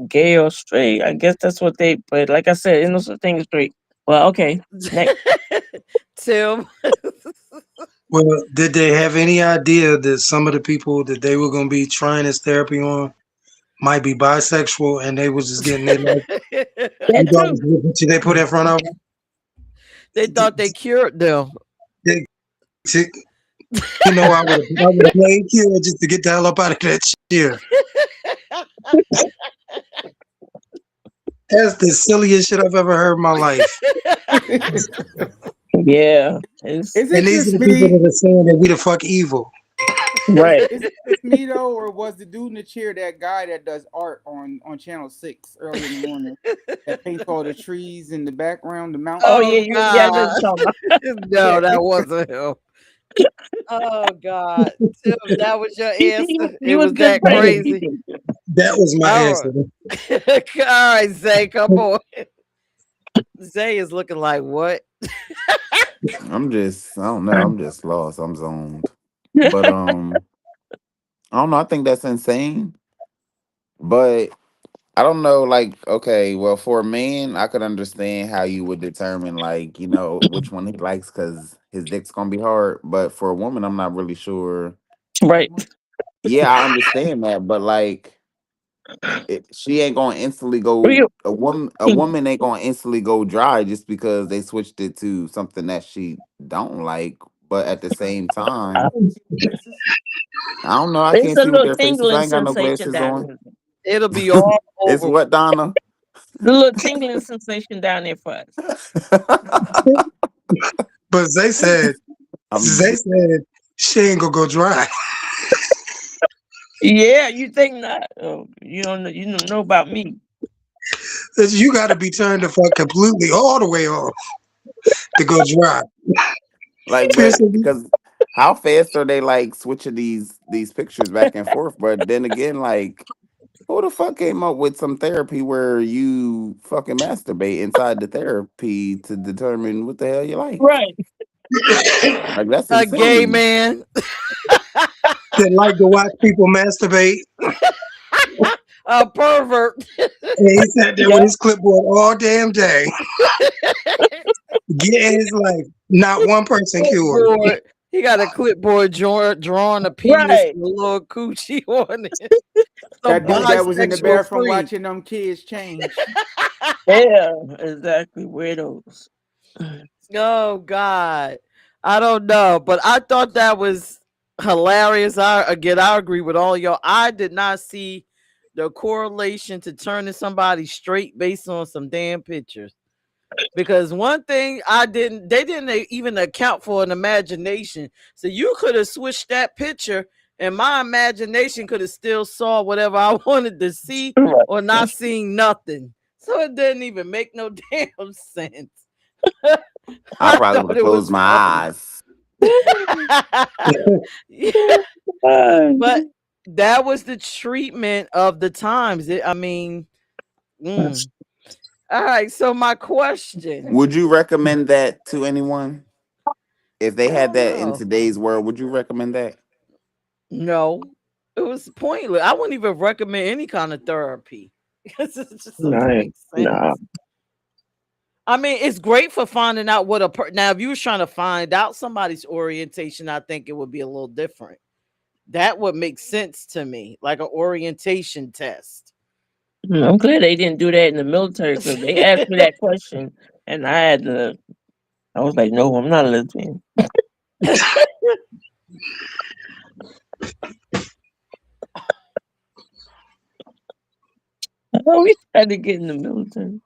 gay or straight, I guess that's what they. But like I said, there's no such thing as straight. Well, okay, next. Tim. Well, did they have any idea that some of the people that they were going to be trying this therapy on might be bisexual, and they was just getting their life? That too. They put in front of them. They thought they cured them. They, I would have played Cure just to get the hell up out of that chair. That's the silliest shit I've ever heard in my life. Yeah, Is it's it And these are just the people me? that are saying that we the fuck evil. right. Is it just me though, or was the dude in the chair that guy that does art on Channel 6 early in the morning that paints all the trees in the background, the Oh mountains? Oh yeah, yeah. I know what God. you're talking about. No, that wasn't him. Oh God. Tim, that was your answer. It You was was good that training crazy. people. That was my All answer. right. All right, Zay, come on. Zay is looking like what? I don't know. I'm just lost. I'm zoned. But I don't know. I think that's insane. But I don't know. Like, okay, well, for a man, I could understand how you would determine, like, which one he likes because his dick's gonna be hard. But for a woman, I'm not really sure. Right. Yeah, I understand that, but like, she ain't gonna instantly go. Real. A woman ain't gonna instantly go dry just because they switched it to something that she don't like. But at the same time, I don't know. I It's can't a see with little their faces. I tingling ain't got no sensation glasses down on. there. It'll be all It's over. what, Donna? The little tingling sensation down there for us. But I'm they said she ain't gonna go dry. Yeah, you think not? Oh, you don't know. You don't know about me. You got to be turned the fuck completely all the way off to go dry. like, but Pearson, because how fast are they like switching these pictures back and forth? But then again, like who the fuck came up with some therapy where you fucking masturbate inside the therapy to determine what the hell you like? Right. Like that's A gay insane. man. That like to watch people masturbate. A pervert. And he sat there with Yep. his clipboard all damn day, getting his life. Not one person cured. Clipboard. He got a clipboard drawing a penis Right. and a little coochie on it. Some That dude that was in the bisexual bathroom freak. watching them kids change. Yeah. Exactly. Weirdos. Oh God. I don't know. But I thought that was hilarious. I agree with all y'all. I did not see the correlation to turning somebody straight based on some damn pictures. Because one thing they didn't even account for an imagination. So you could have switched that picture and my imagination could have still saw whatever I wanted to see Right. or not seeing nothing. So it didn't even make no damn sense. I I probably would thought have it closed was my funny. eyes. Yeah, but that was the treatment of the times. I mean, mm. All right. So my question, Would you recommend that to anyone? If they I had don't that in know. today's world, would you recommend that? No, it was pointless. I wouldn't even recommend any kind of therapy because it just doesn't Nah. make Nah. sense. I mean, it's great for finding out what now. If you was trying to find out somebody's orientation, I think it would be a little different. That would make sense to me, like an orientation test. I'm glad they didn't do that in the military because they asked me that question and I was like, no, I'm not a lesbian. I always tried to get in the military.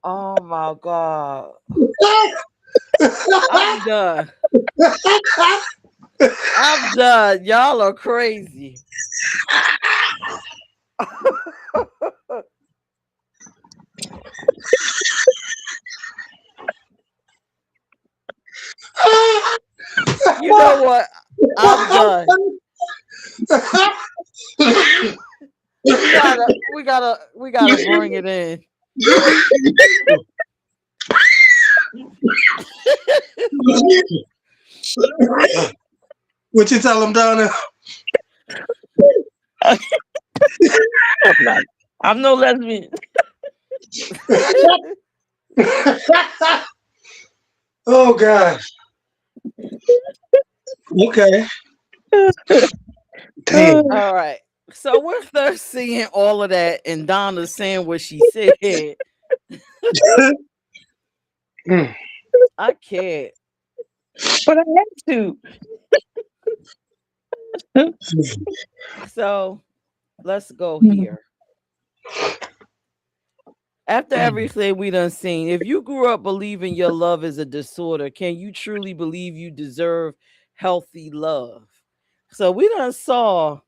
Oh my God. I'm done. I'm done. Y'all are crazy. You know what? I'm done. We gotta bring it in. What you tell him, Donna? I'm not. I'm no lesbian. Oh gosh. Okay. Damn. All right. So we're there seeing all of that and Donna saying what she said. Mm. I can't. But I have to. So let's go here. After everything we done seen, if you grew up believing your love is a disorder, can you truly believe you deserve healthy love? So we done saw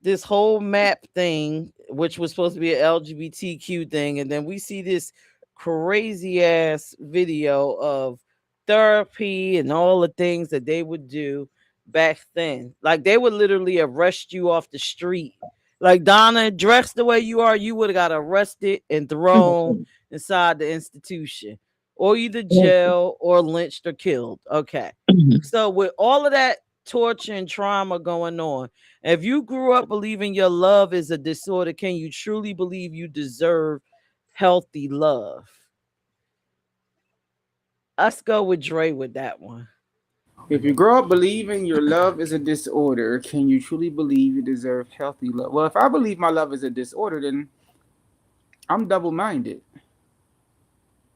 this whole map thing, which was supposed to be an LGBTQ thing, and then we see this crazy ass video of therapy and all the things that they would do back then. Like they would literally arrest you off the street. Like Donna, dressed the way you are, you would have got arrested and thrown inside the institution, or either jail or lynched or killed. Okay. So with all of that torture and trauma going on, if you grew up believing your love is a disorder, can you truly believe you deserve healthy love? Let's go with Dre with that one. If you grow up believing your love is a disorder, can you truly believe you deserve healthy love? Well, if I believe my love is a disorder, then I'm double minded.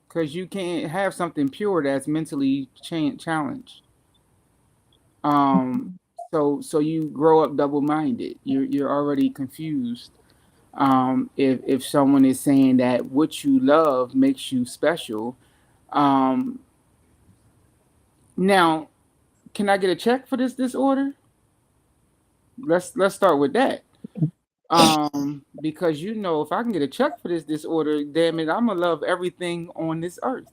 Because you can't have something pure that's mentally challenged. Um, so you grow up double minded. You're already confused. If someone is saying that what you love makes you special, um, now can I get a check for this disorder? Let's start with that. Because if I can get a check for this disorder, damn it, I'm gonna love everything on this earth.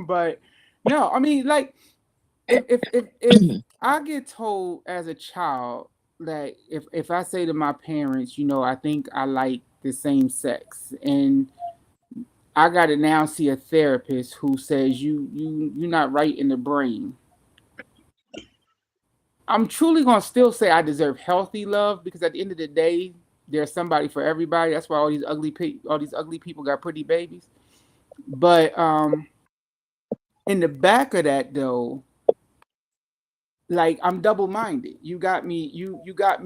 But no, I mean, like, if I get told as a child that if I say to my parents, I think I like the same sex, and I got to now see a therapist who says you're not right in the brain. I'm truly gonna still say I deserve healthy love because at the end of the day, there's somebody for everybody. That's why all these ugly people got pretty babies. But in the back of that though, like I'm double minded. You got me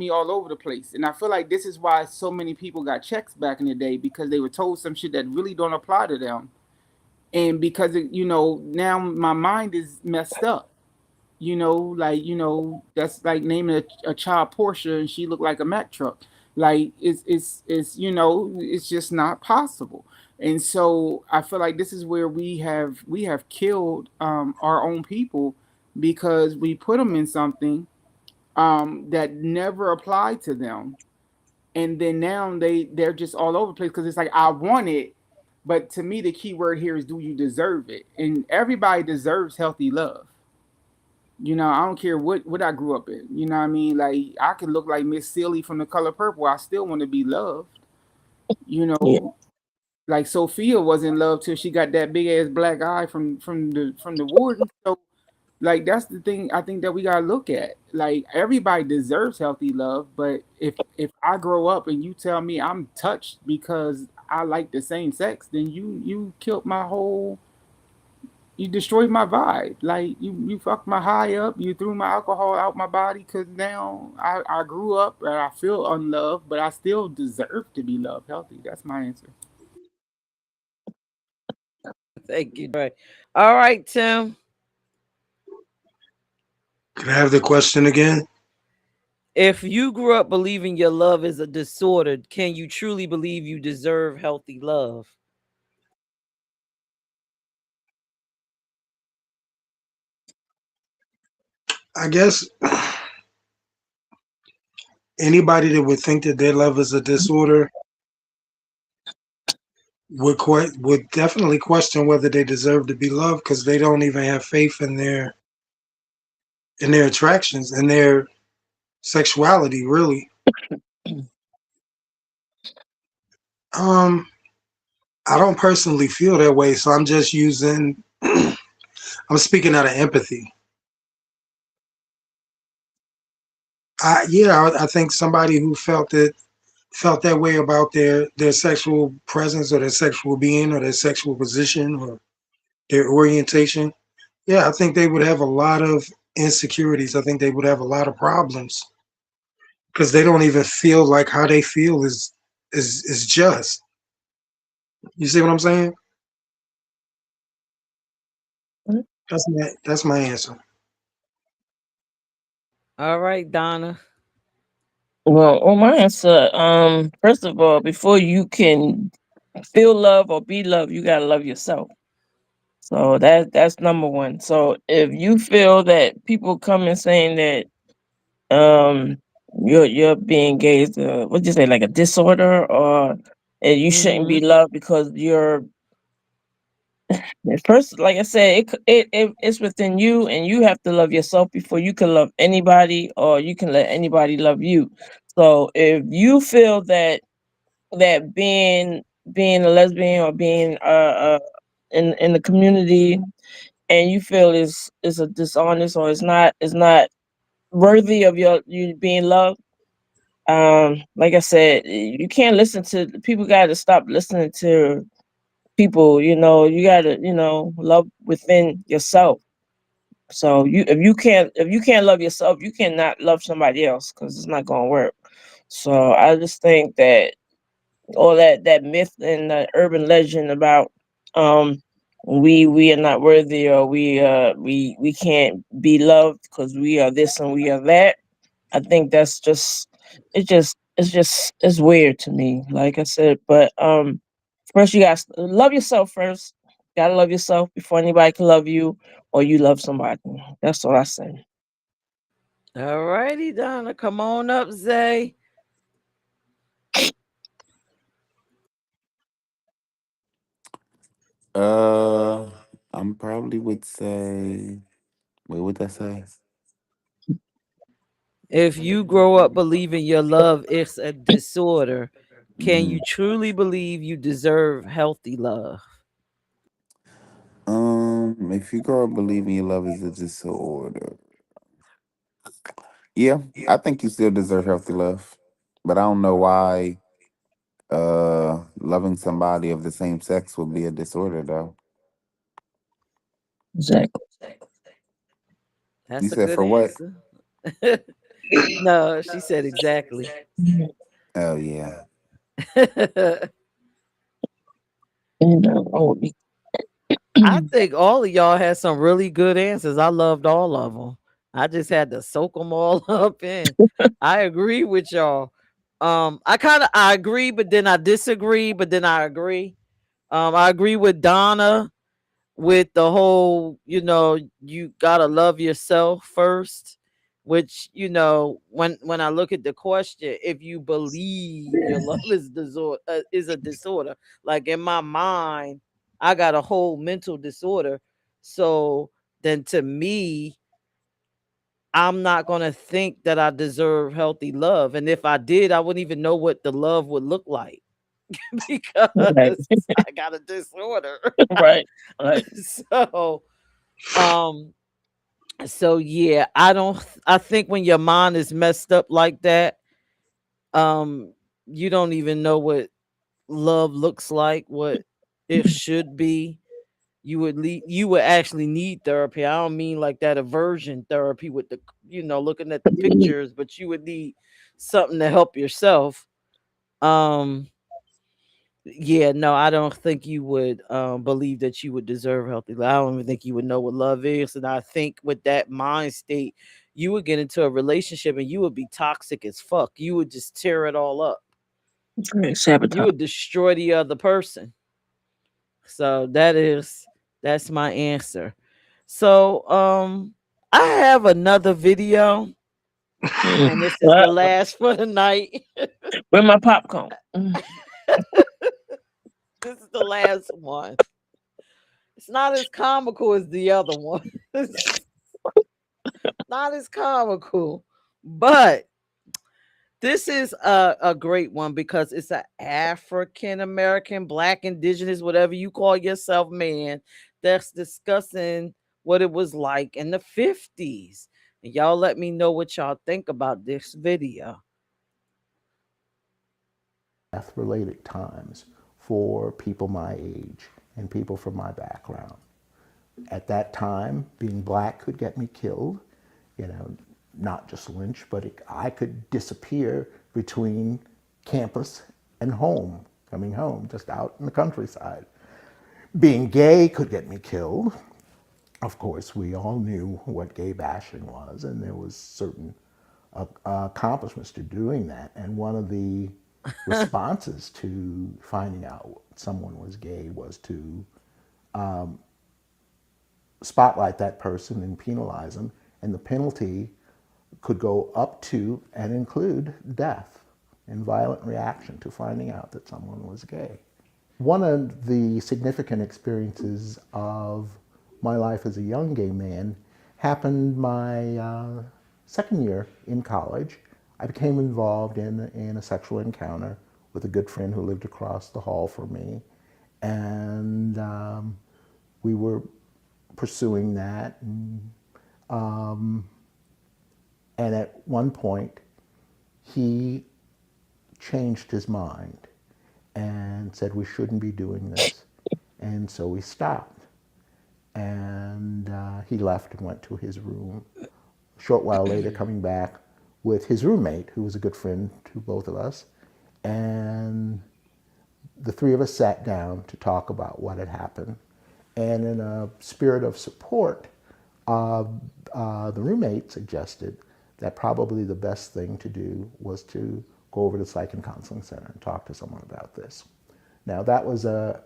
all over the place, and I feel like this is why so many people got checks back in the day because they were told some shit that really don't apply to them, and because now my mind is messed up. That's like naming a child Porsche and she looked like a Mack truck. Like it's just not possible. And so I feel like this is where we have killed our own people because we put them in something that never applied to them, and then now they're just all over the place because it's like I want it, but to me the key word here is do you deserve it? And everybody deserves healthy love. I don't care what I grew up in. You know what I mean? Like I could look like Miss Silly from The Color Purple. I still want to be loved. You Yeah. know, like Sophia was in love till she got that big ass black eye from the warden. So like that's the thing I think that we gotta look at. Like everybody deserves healthy love, but if I grow up and you tell me I'm touched because I like the same sex, then you killed my whole you destroyed my vibe. Like you fucked my high up. You threw my alcohol out my body because now I grew up and I feel unloved, but I still deserve to be loved healthy. That's my answer. Thank you. All right, Tim. Can I have the question again? If you grew up believing your love is a disorder, can you truly believe you deserve healthy love? I guess anybody that would think that their love is a disorder would definitely question whether they deserve to be loved because they don't even have faith in their attractions and their sexuality. Really, um, I don't personally feel that way, so I'm just using. I'm speaking out of empathy. I think somebody who felt that way about their sexual presence or their sexual being or their sexual position or their orientation. Yeah, I think they would have a lot of insecurities. I think they would have a lot of problems because they don't even feel like how they feel is just. You see what I'm saying? That's my answer. All right, Donna. Well, on my answer, first of all, before you can feel love or be loved, you gotta love yourself. So that's number one. So if you feel that people come and saying that um you're being gay is what'd you say, like a disorder, or you shouldn't be Mm-hmm. loved because you're first, like I said, it's within you, and you have to love yourself before you can love anybody, or you can let anybody love you. So if you feel that being a lesbian or being in the community, and you feel is a dishonest, or it's not worthy of you being loved, like I said, you can't listen to people. Got to stop listening to people. You got to love within yourself. So if you can't love yourself, you cannot love somebody else, because it's not gonna work. So I just think that all that myth and the urban legend about um we are not worthy, or we can't be loved because we are this and we are that. I think that's just it's weird to me, like I said. But first you gotta love yourself first. You gotta love yourself before anybody can love you, or you love somebody. That's what I say. All righty, Donna. Come on up, Zay. Uh, I'm probably would say. What would that say? If you grow up believing your love is a disorder, can Hmm. you truly believe you deserve healthy love? If you grow up believing your love is a disorder, yeah, I think you still deserve healthy love. But I don't know why loving somebody of the same sex would be a disorder though. Exactly. You That's a said good for what? answer. No, she said exactly. Oh yeah. Oh, I think all of y'all had some really good answers. I loved all of them. I just had to soak them all up in. I agree with y'all. I agree, but then I disagree, but then I agree. I agree with Donna with the whole, you gotta love yourself first. Which, when I look at the question, if you believe your love is a disorder, like in my mind, I got a whole mental disorder. So then to me, I'm not gonna think that I deserve healthy love. And if I did, I wouldn't even know what the love would look like because right, I got a disorder. right, right. So um so yeah, I think when your mind is messed up like that, um you don't even know what love looks like, what it should be. You would actually need therapy. I don't mean like that aversion therapy with the, looking at the pictures, but you would need something to help yourself. um Yeah, no, I don't think you would believe that you would deserve healthy love. I don't even think you would know what love is. And I think with that mind state, you would get into a relationship and you would be toxic as fuck. You would just tear it all up. Right, You sabotage. would destroy the other person. So that's my answer. So I have another video, Mm. and this is the Well, last for the night. where my popcorn? Mm. This is the last one. It's not as comical as the other one. It's not as comical, but this is a great one because it's an African American, Black, Indigenous, whatever you call yourself, man, that's discussing what it was like in the 50s. And y'all let me know what y'all think about this video. Death related times for people my age and people from my background. At that time, being black could get me killed, you know, not just lynched, but I could disappear between campus and home, coming home, just out in the countryside. Being gay could get me killed. Of course, we all knew what gay bashing was, and there was certain accomplishments to doing that. And one of the responses to finding out someone was gay was to spotlight that person and penalize them. And the penalty could go up to and include death and violent reaction to finding out that someone was gay. One of the significant experiences of my life as a young gay man happened my second year in college. I became involved in a sexual encounter with a good friend who lived across the hall from me. And we were pursuing that. And at one point, he changed his mind and said we shouldn't be doing this. And so we stopped. And he left and went to his room. A short while later, coming back with his roommate, who was a good friend to both of us. And the three of us sat down to talk about what had happened. And in a spirit of support, the roommate suggested that probably the best thing to do was to go over to the Psych and Counseling Center and talk to someone about this. Now, that was a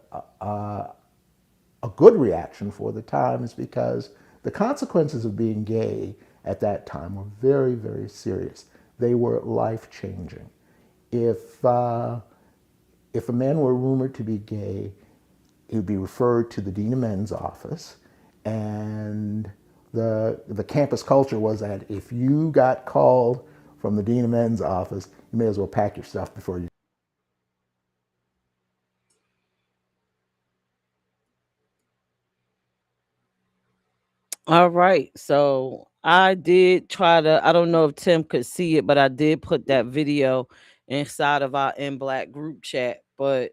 good reaction for the times because the consequences of being gay at that time were very, very serious. They were life-changing. If a man were rumored to be gay, he would be referred to the Dean of Men's office, and The campus culture was that if you got called from the dean of men's office, you may as well pack your stuff before you. All right. So I did try to, I don't know if Tim could see it, but I did put that video inside of our in black group chat. But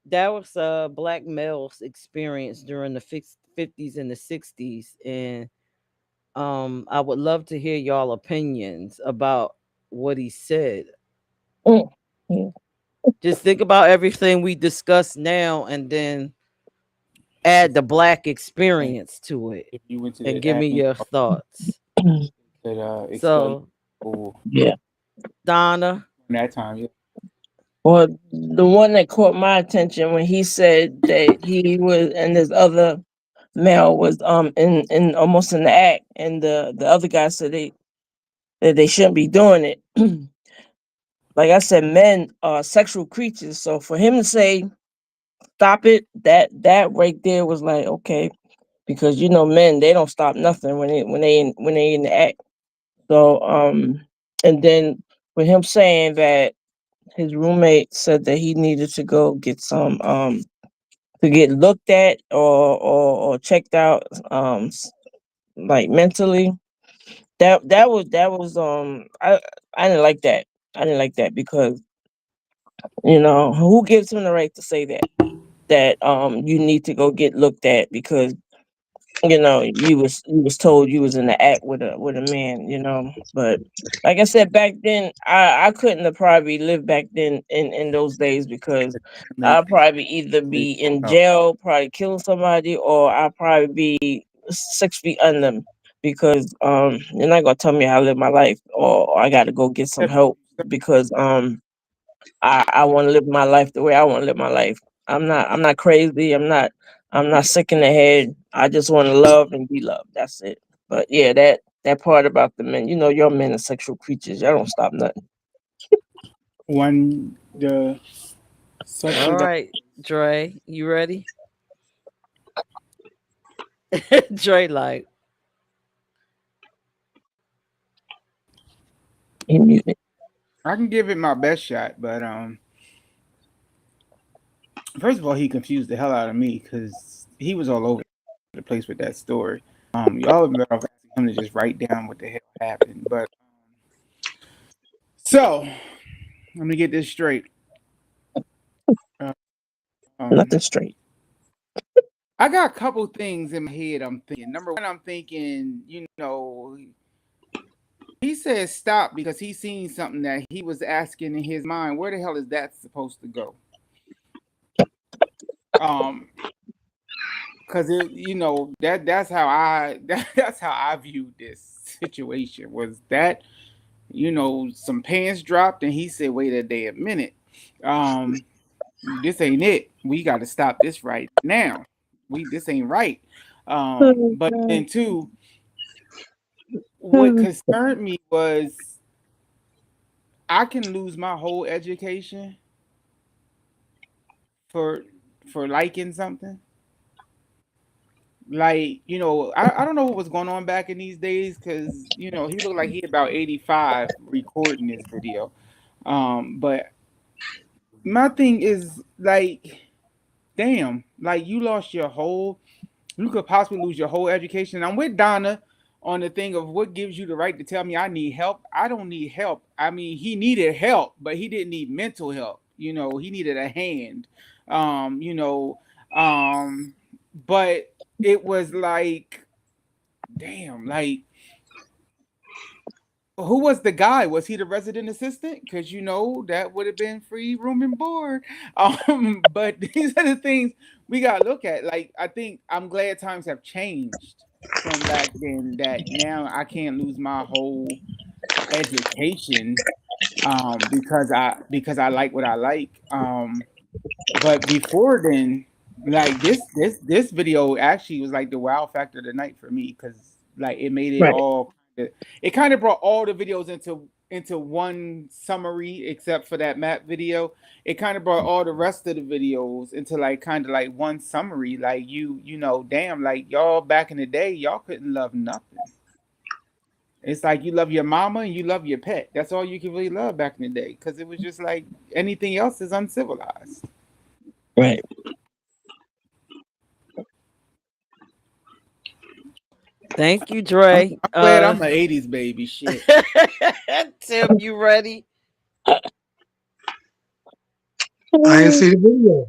that was a black male's experience during the 50s and the 60s. And I would love to hear y'all opinions about what he said. Mm, mm. Just think about everything we discussed now and then add the black And experience to it if you went to and the give me admin, your thoughts. could explain So, Yeah. Donna, that time. Yeah. Well, the one that caught my attention when he said that he was and this other male was in almost in the act, and the other guy said that they shouldn't be doing it. Like I said, men are sexual creatures, so for him to say stop it, that right there was like okay, because men, they don't stop nothing when they in the act. So and then with him saying that his roommate said that he needed to go get some to get looked at or checked out like mentally. I didn't like that. I didn't like that because who gives him the right to say that you need to go get looked at because you was told you was in the act with a man, but like I said, back then I couldn't have probably lived back then in those days because Man, I'd probably either be in oh, jail, probably killing somebody, or I'd probably be 6 feet under because you're not gonna tell me how to live my life, or I gotta go get some help because I want to live my life the way I want to live my life. I'm not crazy. I'm not sick in the head. I just want to love and be loved. That's it. But yeah, that part about the men, y'all men are sexual creatures. Y'all don't stop nothing. when the all subject right, Dre, you ready? Dre, like, He muted. I can give it my best shot, but first of all, he confused the hell out of me because he was all over the place with that story. Y'all have been better off asking him to just write down what the hell happened. But so let me get this straight. Uh, Um, Nothing straight. I got a couple things in my head. I'm thinking. Number one, I'm thinking, he said stop because he seen something that he was asking in his mind. Where the hell is that supposed to go? Um, because that's how that's how I viewed this situation. Was that some pants dropped and he said, "Wait a damn minute, um, this ain't it. We got to stop this right now. This ain't right." But then too, what concerned me was I can lose my whole education for liking something. Like, I don't know what was going on back in these days because, he looked like he about 85 recording this video. But my thing is like, damn, like you could possibly lose your whole education. I'm with Donna on the thing of what gives you the right to tell me I need help. I don't need help. I mean, he needed help, but he didn't need mental help. He needed a hand. Um, you know, um, but it was like, damn, like who was the guy? Was he the resident assistant? Because that would have been free room and board. But these are the things we gotta look at. Like I think I'm glad times have changed from back then. That now I can't lose my whole education because I like what I like. But before then, like this video actually was like the wow factor of the night for me because like it made it Right. all. It kind of brought all the videos into one summary, except for that map video. It kind of brought all the rest of the videos into like kind of like one summary. Like you know, damn, like y'all back in the day, y'all couldn't love nothing. It's like you love your mama and you love your pet. That's all you can really love back in the day, because it was just like anything else is uncivilized. Right. Thank you, Dre. I'm glad I'm an '80s baby. Shit. Tim, you ready? I ain't see the video.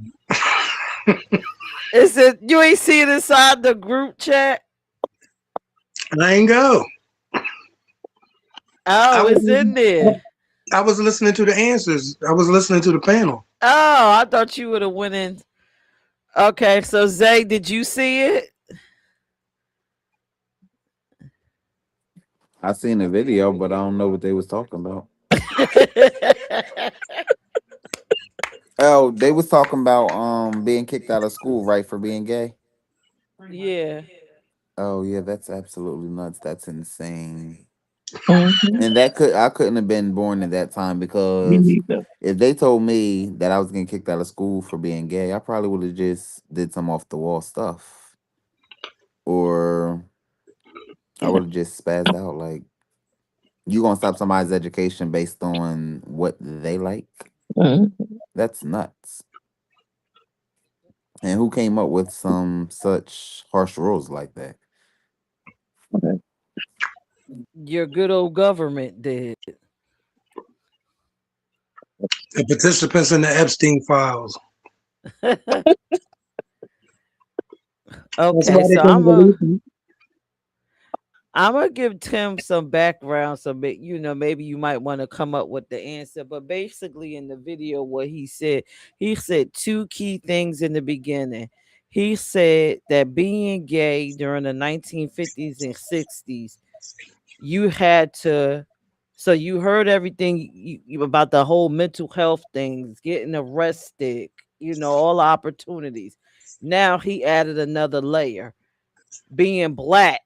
Is it you ain't see it inside the group chat? I ain't go. Oh, it's in there. I was listening to the answers. I was listening to the panel. Oh, I thought you would have went in. Okay, so Zay, did you see it? I seen the video, but I don't know what they was talking about. Oh, they was talking about being kicked out of school, right, for being gay. Yeah. Oh yeah, that's absolutely nuts. That's insane. Mm-hmm. And I couldn't have been born at that time, Me because neither. if they told me that I was getting kicked out of school for being gay, I probably would have just did some off the wall stuff, or I would have just spazzed out. Like, you gonna stop somebody's education based on what they like? Mm-hmm. That's nuts. And who came up with some such harsh rules like that? Okay. Your good old government did. The participants in the Epstein files. That's Okay, why they so couldn't release them. I'm gonna give Tim some background, so maybe you might want to come up with the answer. But basically, in the video, what he said two key things in the beginning. He said that being gay during the 1950s and 60s, you had to. So you heard everything about the whole mental health things, getting arrested, all the opportunities. Now he added another layer, being black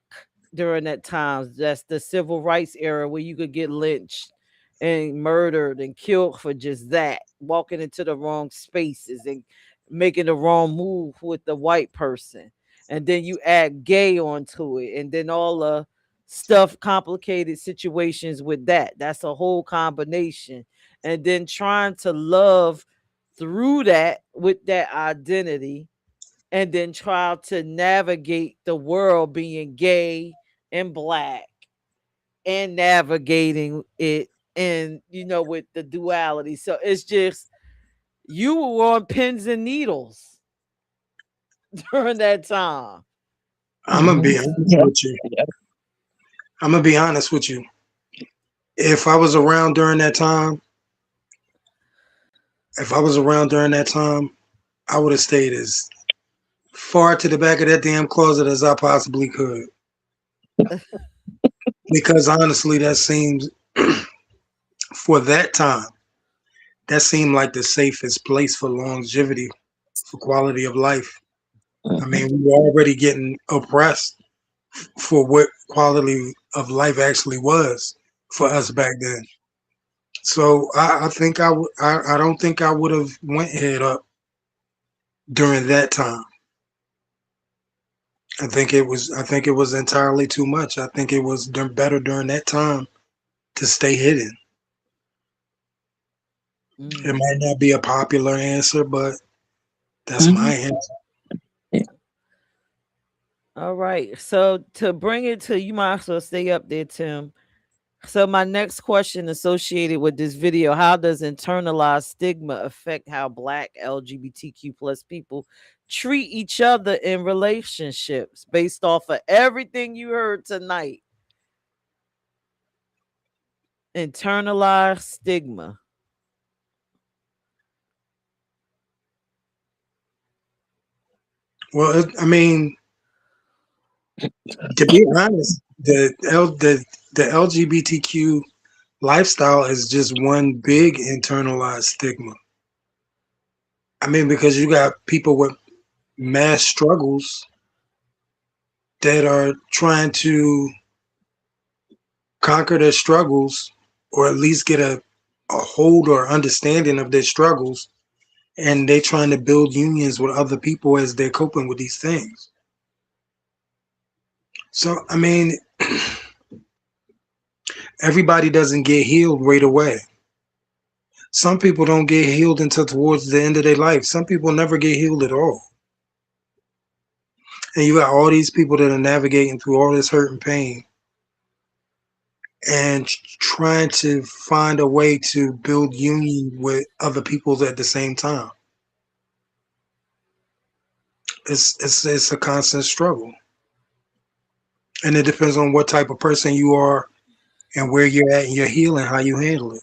during that time. That's the civil rights era where you could get lynched and murdered and killed for just that, walking into the wrong spaces and making the wrong move with the white person. And then you add gay onto it, and then all the stuff, complicated situations with that. That's a whole combination. And then trying to love through that with that identity, and then try to navigate the world being gay and black, and navigating it, and with the duality. So it's just, you were on pins and needles during that time. I'm gonna be Mm-hmm. honest Yeah. with you. Yeah. I'm gonna be honest with you. If I was around during that time, I would have stayed as far to the back of that damn closet as I possibly could. Because honestly, that seems for that time, that seemed like the safest place for longevity, for quality of life. I Mm-hmm. mean, we were already getting oppressed for what quality of life actually was for us back then. So I think I don't think I would have went head up during that time. I think it was entirely too much. I think it was better during that time to stay hidden. It might not be a popular answer, but that's Mm-hmm. my answer. Yeah. All right. So to bring it to, you might as well stay up there, Tim. So my next question associated with this video: how does internalized stigma affect how Black LGBTQ plus people treat each other in relationships, based off of everything you heard tonight? Internalized stigma. Well, I mean, to be honest, the LGBTQ lifestyle is just one big internalized stigma. I mean, because you got people with mass struggles that are trying to conquer their struggles or at least get a hold or understanding of their struggles, and they're trying to build unions with other people as they're coping with these things. So, I mean, everybody doesn't get healed right away. Some people don't get healed until towards the end of their life. Some people never get healed at all. And you got all these people that are navigating through all this hurt and pain and trying to find a way to build union with other people at the same time. It's a constant struggle. And it depends on what type of person you are and where you're at in your healing, how you handle it.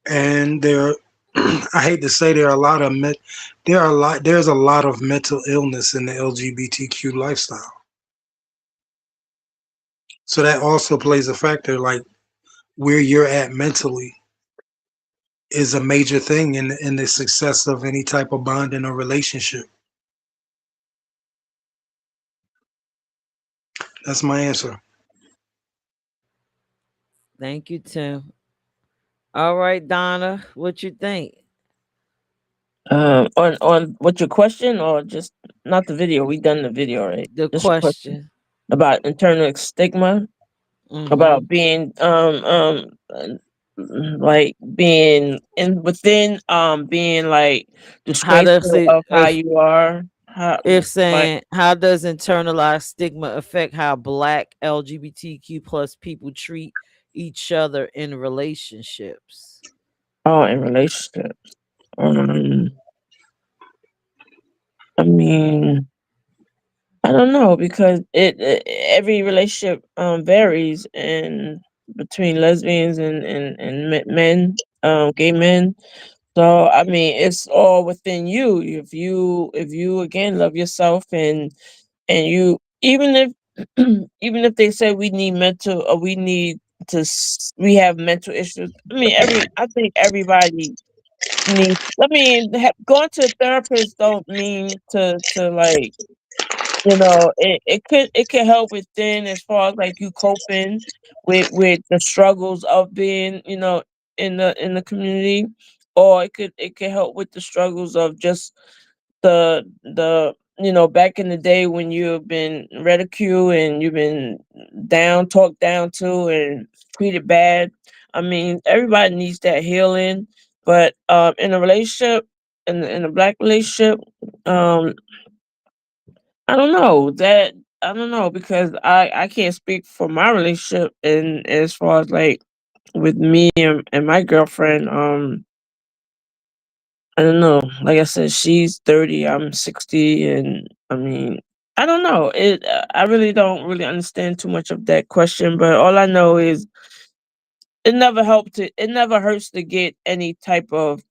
And I hate to say there's a lot of mental illness in the LGBTQ lifestyle. So that also plays a factor, like where you're at mentally is a major thing in the success of any type of bond in a relationship. That's my answer. Thank you, Tim. All right, Donna, what you think? On what's your question, or just not the video? We done the video, right? The Just a question question. about internal stigma, Mm-hmm. about being like being in within being like How does disgraceful it of how you are. How if like saying how does internalized stigma affect how black LGBTQ plus people treat each other in relationships? in relationships. Um, I mean, I don't know because every relationship varies and between lesbians and men, gay men. So I mean, it's all within you. If you again love yourself and you even if even if they say we need mental or we need we have mental issues. I mean, I think everybody needs. I mean, going to a therapist don't mean to like it could help within as far as like you coping with the struggles of being in the community, or it could help with the struggles of just the back in the day when you've been ridiculed and you've been talked down to and treated bad. I mean, everybody needs that healing, but in a relationship, in a black relationship, um I don't know because I can't speak for my relationship and as far as like with me and my girlfriend. I don't know. Like I said, she's 30, I'm 60, and I mean, I don't know. I really don't really understand too much of that question, but all I know is it never hurts to get any type of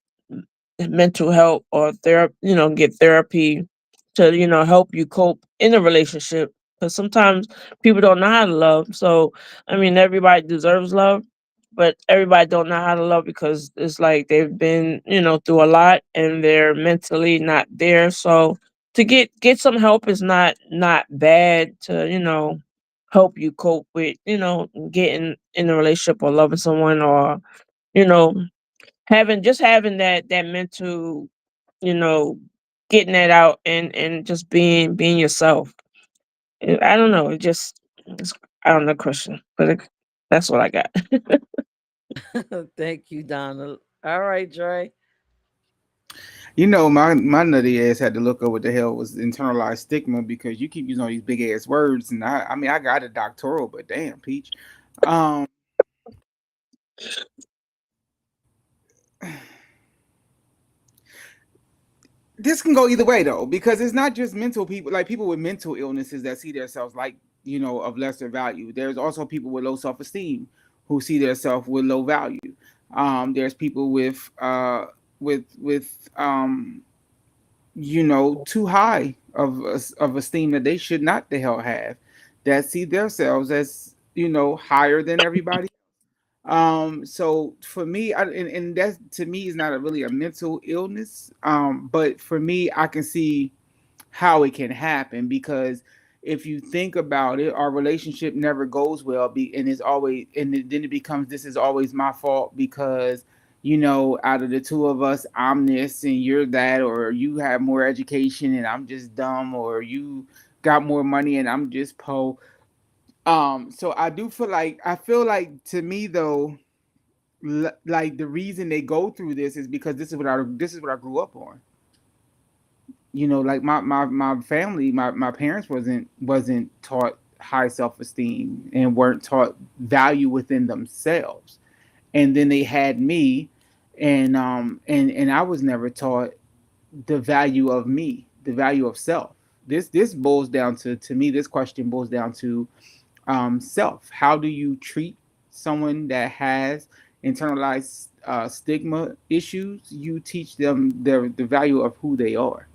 mental help or therapy, get therapy to, help you cope in a relationship. Because sometimes people don't know how to love. So, I mean, everybody deserves love, but everybody don't know how to love because it's like they've been, through a lot and they're mentally not there. So to get some help is not bad to, help you cope with, getting in a relationship or loving someone or, you know, having that mental, you know, getting that out and just being yourself. I don't know. It's, I don't know, Christian, but that's what I got. Thank you, Donna. All right, Dre. My nutty ass had to look up what the hell was internalized stigma because you keep using all these big ass words, and I mean I got a doctoral, but damn, Peach. Um, this can go either way though, because it's not just mental people, like people with mental illnesses that see themselves like of lesser value. There's also people with low self esteem who see themselves with low value. There's people with too high of esteem that they should not the hell have, that see themselves as higher than everybody. So for me, and that to me is not really a mental illness. But for me, I can see how it can happen because if you think about it, our relationship never goes well, and it's always, and then it becomes, this is always my fault because, you know, out of the two of us, I'm this and you're that, or you have more education and I'm just dumb, or you got more money and I'm just po. So I feel like to me though, like the reason they go through this is because this is what I grew up on. You know, like my family, my parents wasn't taught high self-esteem and weren't taught value within themselves. And then they had me, and I was never taught the value of me, the value of self. This boils down to me, this question boils down to self. How do you treat someone that has internalized stigma issues? You teach them the value of who they are.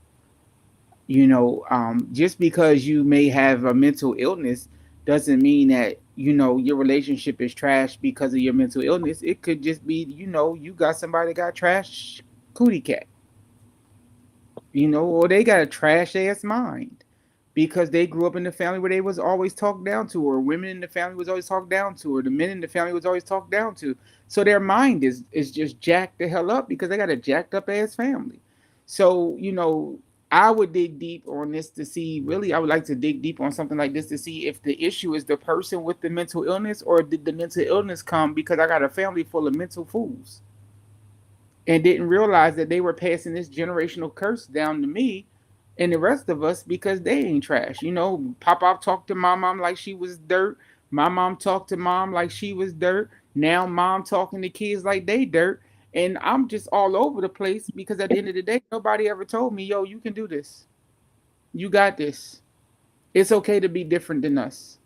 You know, just because you may have a mental illness doesn't mean that, you know, your relationship is trash because of your mental illness. It could just be, you know, you got somebody that got trash cootie cat, you know, or they got a trash ass mind because they grew up in a family where they was always talked down to, or women in the family was always talked down to, or the men in the family was always talked down to. So their mind is just jacked the hell up because they got a jacked up ass family. So, you know, I would dig deep on this to see, really, I would like to dig deep on something like this to see if the issue is the person with the mental illness, or did the mental illness come because I got a family full of mental fools and didn't realize that they were passing this generational curse down to me and the rest of us because they ain't trash. You know, Pop Pop talked to my mom like she was dirt. My mom talked to mom like she was dirt. Now mom talking to kids like they dirt. And I'm just all over the place because at the end of the day, nobody ever told me, yo, you can do this. You got this. It's okay to be different than us.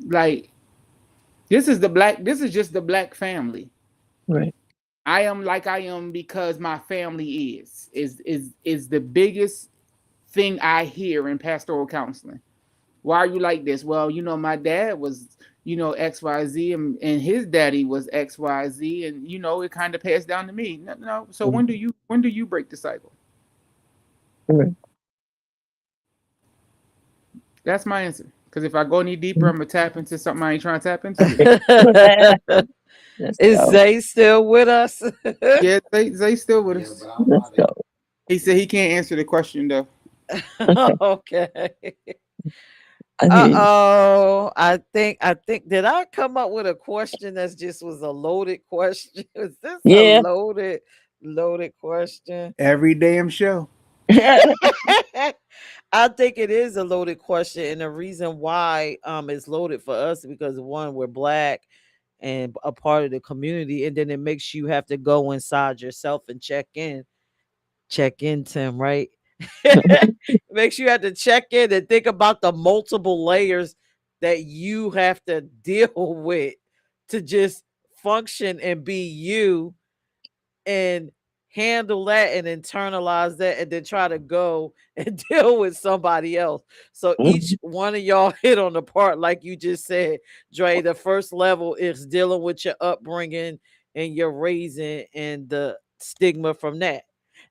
Like, this is just the black family. Right. I am like I am because my family is the biggest thing I hear in pastoral counseling. Why are you like this? Well, you know, my dad was, you know, XYZ, and his daddy was XYZ, and you know, it kind of passed down to me. No, no. So when do you break the cycle? Right. That's my answer. Because if I go any deeper, I'm gonna tap into something I ain't trying to tap into. Let's Is go. Zay still with us? Yeah, they still with Yeah, us. but I'm Let's not. go. He said he can't answer the question though. Okay. Okay. I hear you. I think did I come up with a question that just was a loaded question? Is this a Yeah. loaded question? Every damn show. I think it is a loaded question, and the reason why it's loaded for us because one, we're black and a part of the community, and then it makes you have to go inside yourself and check in, Tim, right? Makes you have to check in and think about the multiple layers that you have to deal with to just function and be you and handle that and internalize that and then try to go and deal with somebody else. So each Mhm. one of y'all hit on the part, like you just said, Dre. The first level is dealing with your upbringing and your raising and the stigma from that.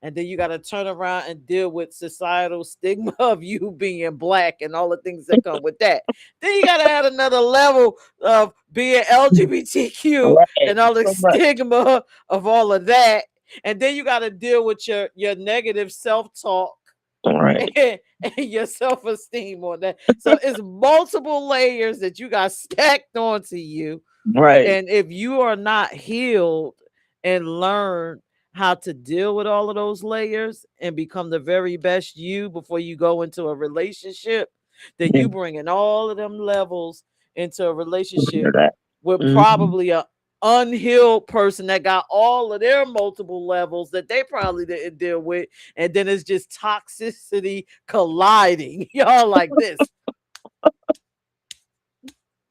And then you got to turn around and deal with societal stigma of you being black and all the things that come with that. Then you got to add another level of being LGBTQ Right. and all the So much. stigma of all of that. And then you got to deal with your negative self-talk Right. and your self-esteem on that. So it's multiple layers that you got stacked onto you. Right. And if you are not healed and learn how to deal with all of those layers and become the very best you before you go into a relationship, then Yeah. you bring in all of them levels into a I relationship hear that. with Mm-hmm. probably a unhealed person that got all of their multiple levels that they probably didn't deal with, and then it's just toxicity colliding. Y'all like this.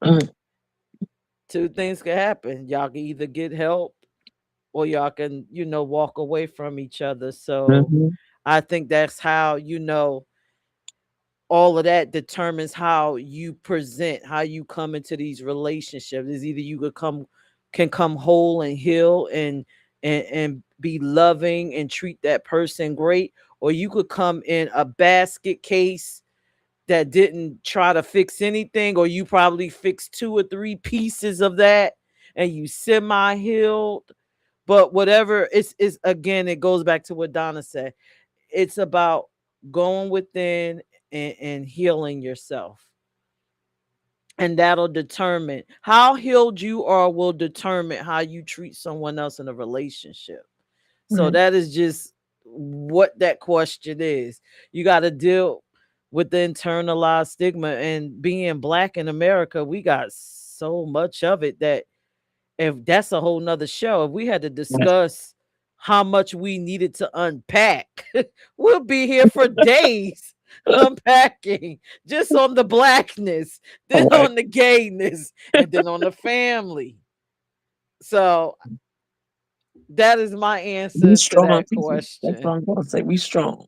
Mm-hmm. Two things can happen. Y'all can either get help or y'all can, walk away from each other. So Mm-hmm. I think that's how, all of that determines how you present, how you come into these relationships. Is either you can come whole and heal and be loving and treat that person great, or you could come in a basket case that didn't try to fix anything, or you probably fixed two or three pieces of that and you semi healed. But whatever, it's again, it goes back to what Donna said. It's about going within and healing yourself. And that'll determine how healed you are, will determine how you treat someone else in a relationship. So Mhm. that is just what that question is. You got to deal with the internalized stigma, and being black in America, we got so much of it that if that's a whole nother show, if we had to discuss how much we needed to unpack, we'll be here for days unpacking just on the blackness, then Correct. on the gayness, and then on the family. So that is my We answer to strong that people. That's what question. I'm gonna say. We strong.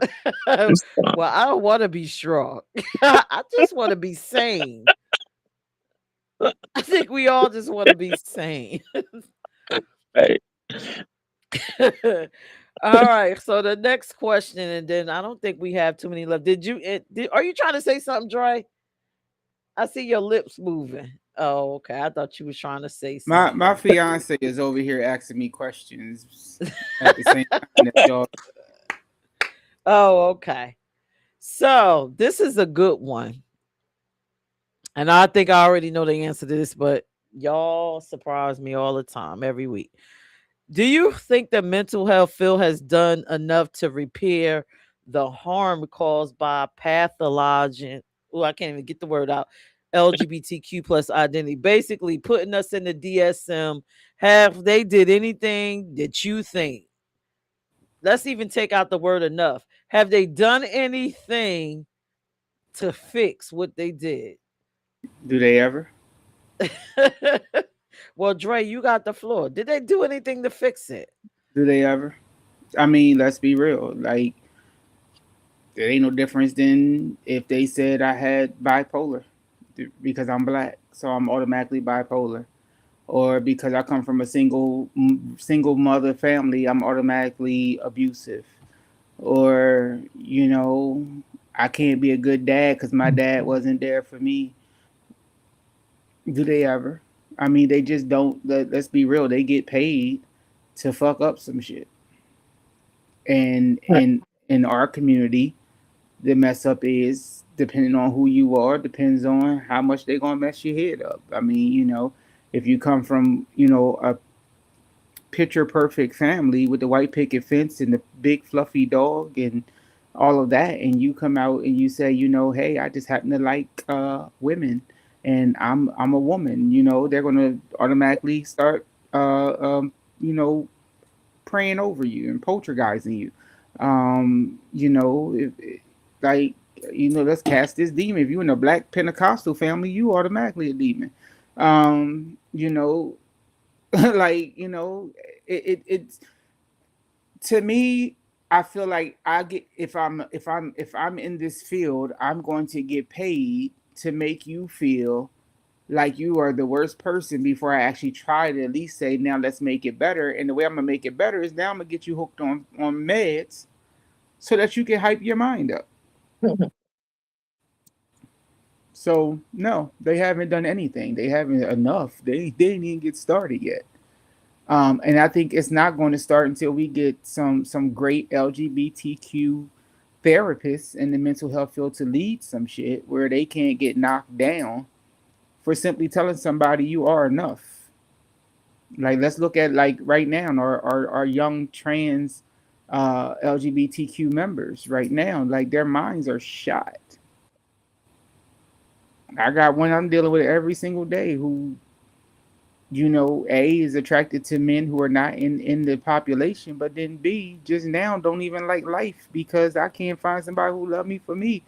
We Well, strong. I don't want to be strong. I just want to be sane. I think we all just want to be sane. Right. All right. So the next question, and then I don't think we have too many left. Are you trying to say something, Dre? I see your lips moving. Oh, okay. I thought you was trying to say My something. fiance is over here asking me questions at the same time that y'all. Oh, okay. So this is a good one. And I think I already know the answer to this, but y'all surprise me all the time, every week. Do you think that mental health field has done enough to repair the harm caused by pathologic? Oh, I can't even get the word out. LGBTQ plus identity, basically putting us in the DSM. Have they did anything that you think? Let's even take out the word enough. Have they done anything to fix what they did? Do they ever? Well, Dre, you got the floor. Did they do anything to fix it? Do they ever? I mean, let's be real. Like, there ain't no difference than if they said I had bipolar because I'm black, so I'm automatically bipolar, or because I come from a single mother family, I'm automatically abusive, or I can't be a good dad because my dad wasn't there for me. Do they ever? I mean, they just don't. Let's be real. They get paid to fuck up some shit, and Right. in our community, the mess up is depending on who you are, depends on how much they're gonna mess your head up. I mean, if you come from a picture perfect family with the white picket fence and the big fluffy dog and all of that, and you come out and you say, hey, I just happen to like women, and I'm a woman, they're gonna automatically start you know praying over you and poltergeising you. If, like, let's cast this demon. If you're in a black Pentecostal family, you automatically a demon. You know, like, it's to me. I feel like I get if I'm in this field, I'm going to get paid to make you feel like you are the worst person before I actually try to at least say, now let's make it better. And the way I'm gonna make it better is now I'm gonna get you hooked on meds so that you can hype your mind up. So no, they haven't done anything. They haven't enough. They didn't even get started yet. And I think it's not going to start until we get some great LGBTQ therapists in the mental health field to lead some shit where they can't get knocked down for simply telling somebody you are enough. Like, let's look at, like, right now our young trans LGBTQ members right now, like, their minds are shot. I got one I'm dealing with every single day who, A, is attracted to men who are not in the population, but then B, just now don't even like life because I can't find somebody who love me for me.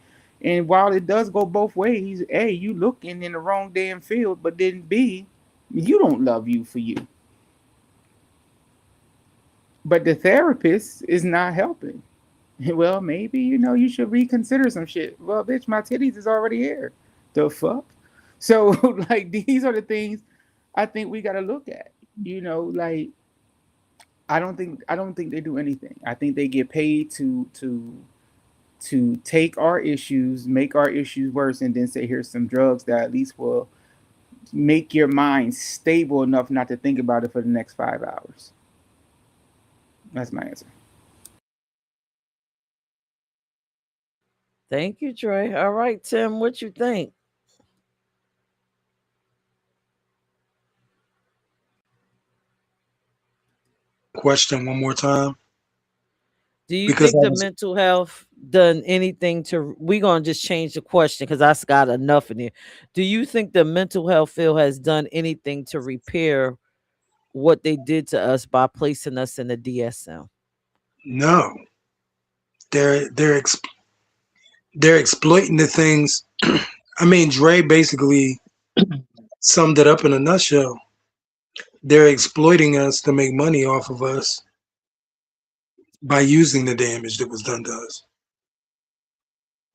And while it does go both ways, A, you looking in the wrong damn field, but then B, you don't love you for you. But the therapist is not helping. Well, maybe, you should reconsider some shit. Well, bitch, my titties is already here. The fuck? So, like, these are the things I think we got to look at. Like, I don't think they do anything. I think they get paid to take our issues, make our issues worse, and then say here's some drugs that at least will make your mind stable enough not to think about it for the next 5 hours. That's my answer. Thank you, Trey. All right, Tim, what you think? Question one more time Do you because think I the was mental health done anything to? We gonna just change the question because I got enough in here. Do you think the mental health field has done anything to repair what they did to us by placing us in the DSM? no. They're they're exploiting the things. I mean, Dre basically summed it up in a nutshell. They're exploiting us to make money off of us by using the damage that was done to us.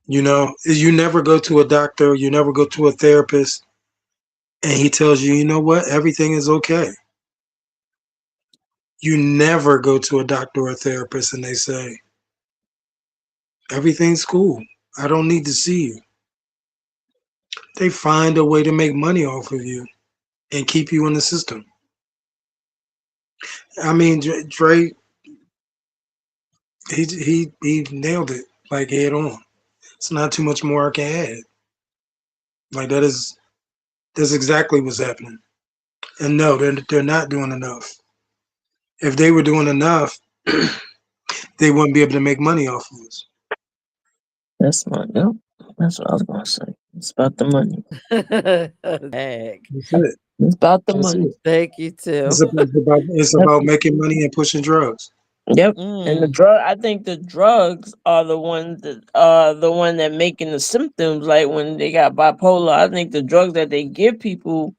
You know, you never go to a doctor, you never go to a therapist, and he tells you, you know what, everything is okay. You never go to a doctor or a therapist and they say, everything's cool. I don't need to see you. They find a way to make money off of you and keep you in the system. I mean, Dre, he nailed it like head on. It's not too much more I can add. Like that's exactly what's happening. And no, they're not doing enough. If they were doing enough, they wouldn't be able to make money off of us. That's my yep. That's what I was gonna say. It's about the money. Heck. That's it. It's about the That's money. it. Thank you, Tim. It's about making money and pushing drugs. Yep. And the Mm. drug, I think the drugs are the ones that are the one that making the symptoms. Like when they got bipolar, I think the drugs that they give people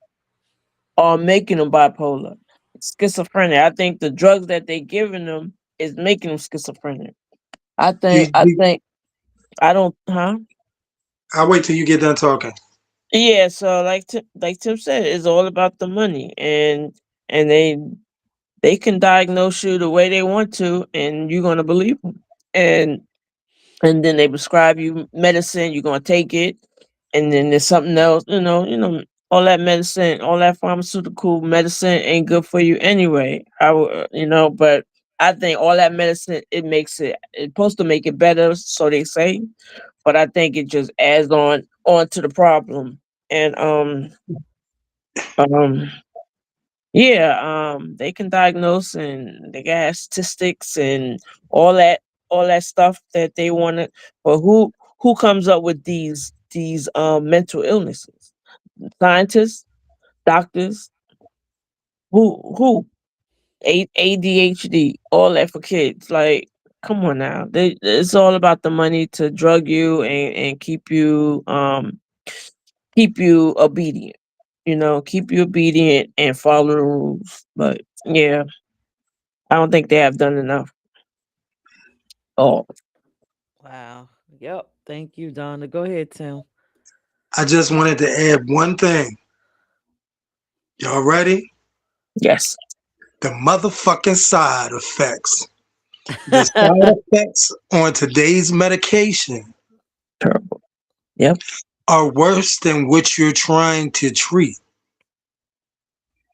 are making them bipolar, schizophrenic. I think the drugs that they giving them is making them schizophrenic. I think. You, I you, think. I don't. Huh? I'll wait till you get done talking. Yeah. So like Tim said, it's all about the money, and they can diagnose you the way they want to, and you're gonna believe them. And then they prescribe you medicine, you're gonna take it, and then there's something else, all that medicine, all that pharmaceutical medicine ain't good for you anyway. But I think all that medicine it's supposed to make it better, so they say, but I think it just adds on to the problem. And um yeah, they can diagnose and they got statistics and all that all that stuff that they want to. But who comes up with these mental illnesses? Scientists, doctors, who ADHD, all that for kids. Like, come on now, it's all about the money to drug you and keep you obedient. Keep you obedient and follow the rules. But yeah, I don't think they have done enough. Oh, Wow. Yep. Thank you, Donna. Go ahead, Tim. I just wanted to add one thing. Y'all ready? yes. The motherfucking side effects. The side effects on today's medication Terrible. Yep. are worse than what you're trying to treat.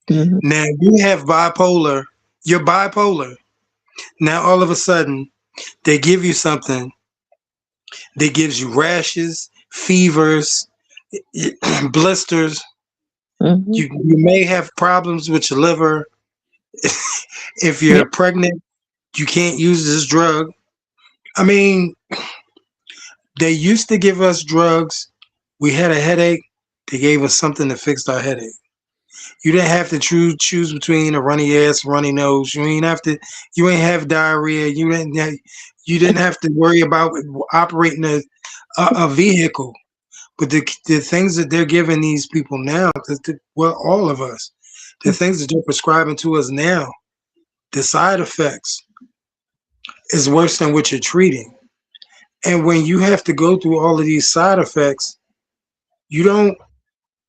Hmm. Now you have bipolar, you're bipolar. Now all of a sudden they give you something that gives you rashes, fevers, blisters. Hmm. You may have problems with your liver. If Yep. you're pregnant, you can't use this drug. I mean, they used to give us drugs. We had a headache. They gave us something to fix our headache. You didn't have to choose between a runny ass, runny nose. You ain't have to. You ain't have diarrhea. You didn't have to worry about operating a vehicle. But the things that they're giving these people now, well, all of us, the things that they're prescribing to us now, the side effects is worse than what you're treating. And when you have to go through all of these side effects, you don't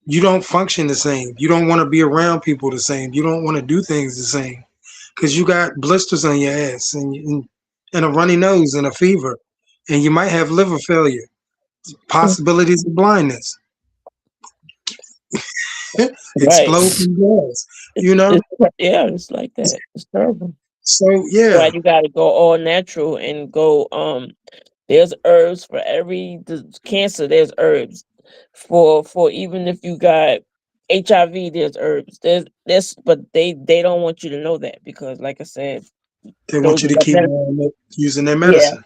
you don't function the same. You don't want to be around people the same. You don't want to do things the same because you got blisters on your ass and a runny nose and a fever, and you might have liver failure, possibilities of blindness, Right. exploding gas, It's, you know. it's yeah, it's like that. It's terrible. So Why yeah, you gotta go all natural and go there's herbs for every cancer, there's herbs. For even if you got HIV, there's herbs. There's but they don't want you to know that because like I said, they want those you are to the keep on using their yeah. medicine.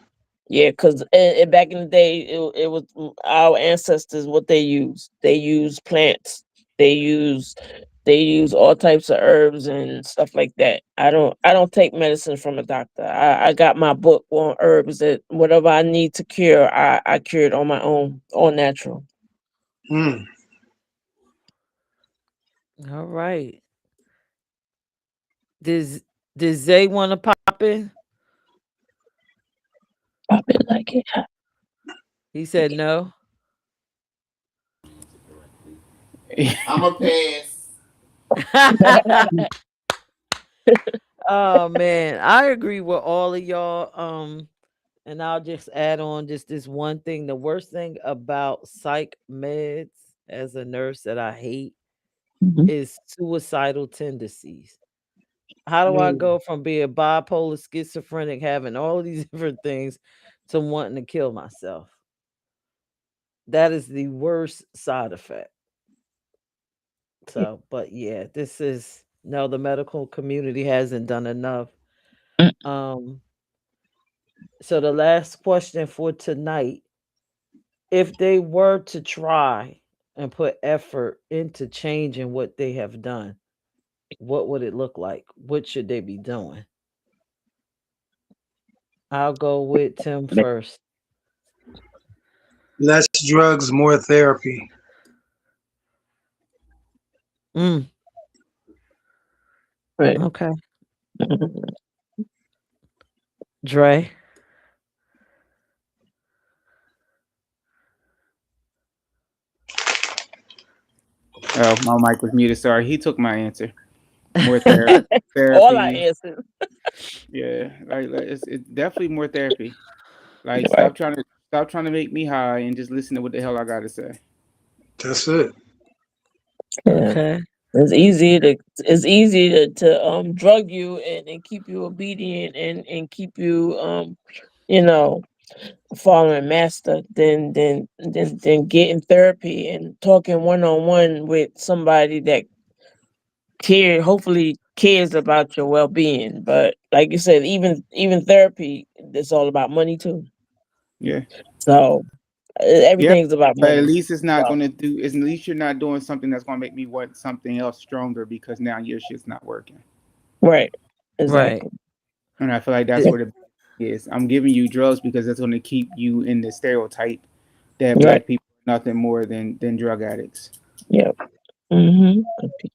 Yeah, because back in the day, it was our ancestors what they used. They used plants. They use they use all types of herbs and stuff like that. I don't take medicine from a doctor. I got my book on herbs that whatever I need to cure, I cure it on my own, all natural. Mm. All right. Does does Zay want to pop in? I been like it. He said no. I'm a pass. Oh man, I agree with all of y'all. And I'll just add on just this one thing. The worst thing about psych meds as a nurse that I hate Mhm. is suicidal tendencies. How do I Mm. go from being bipolar, schizophrenic, having all of these different things to wanting to kill myself? That is the worst side effect. So, but yeah, this is no, the medical community hasn't done enough. Um, so the last question for tonight, if they were to try and put effort into changing what they have done, what would it look like? What should they be doing? I'll go with Tim first. Less drugs, more therapy. Mm, Right. okay. Dre. Oh, my mic was muted. Sorry, he took my answer. More therapy. All our Therapy. answers. Yeah, like it's definitely more therapy. Like Right. stop trying to make me high and just listen to what the hell I got to say. That's it. Yeah. Okay. It's easy to drug you and keep you obedient and keep you you know following master than getting therapy and talking one on one with somebody that hopefully cares about your well being. But like you said, even therapy, it's all about money too. Yeah. So Yeah. everything's about But at money. least it's not So, gonna do. At least you're not doing something that's gonna make me want something else stronger because now your shit's not working. right. Right. Exactly. And I feel like that's Th- what it is. I'm giving you drugs because that's gonna keep you in the stereotype that Right. black people are nothing more than drug addicts. Yep. Mm-hmm.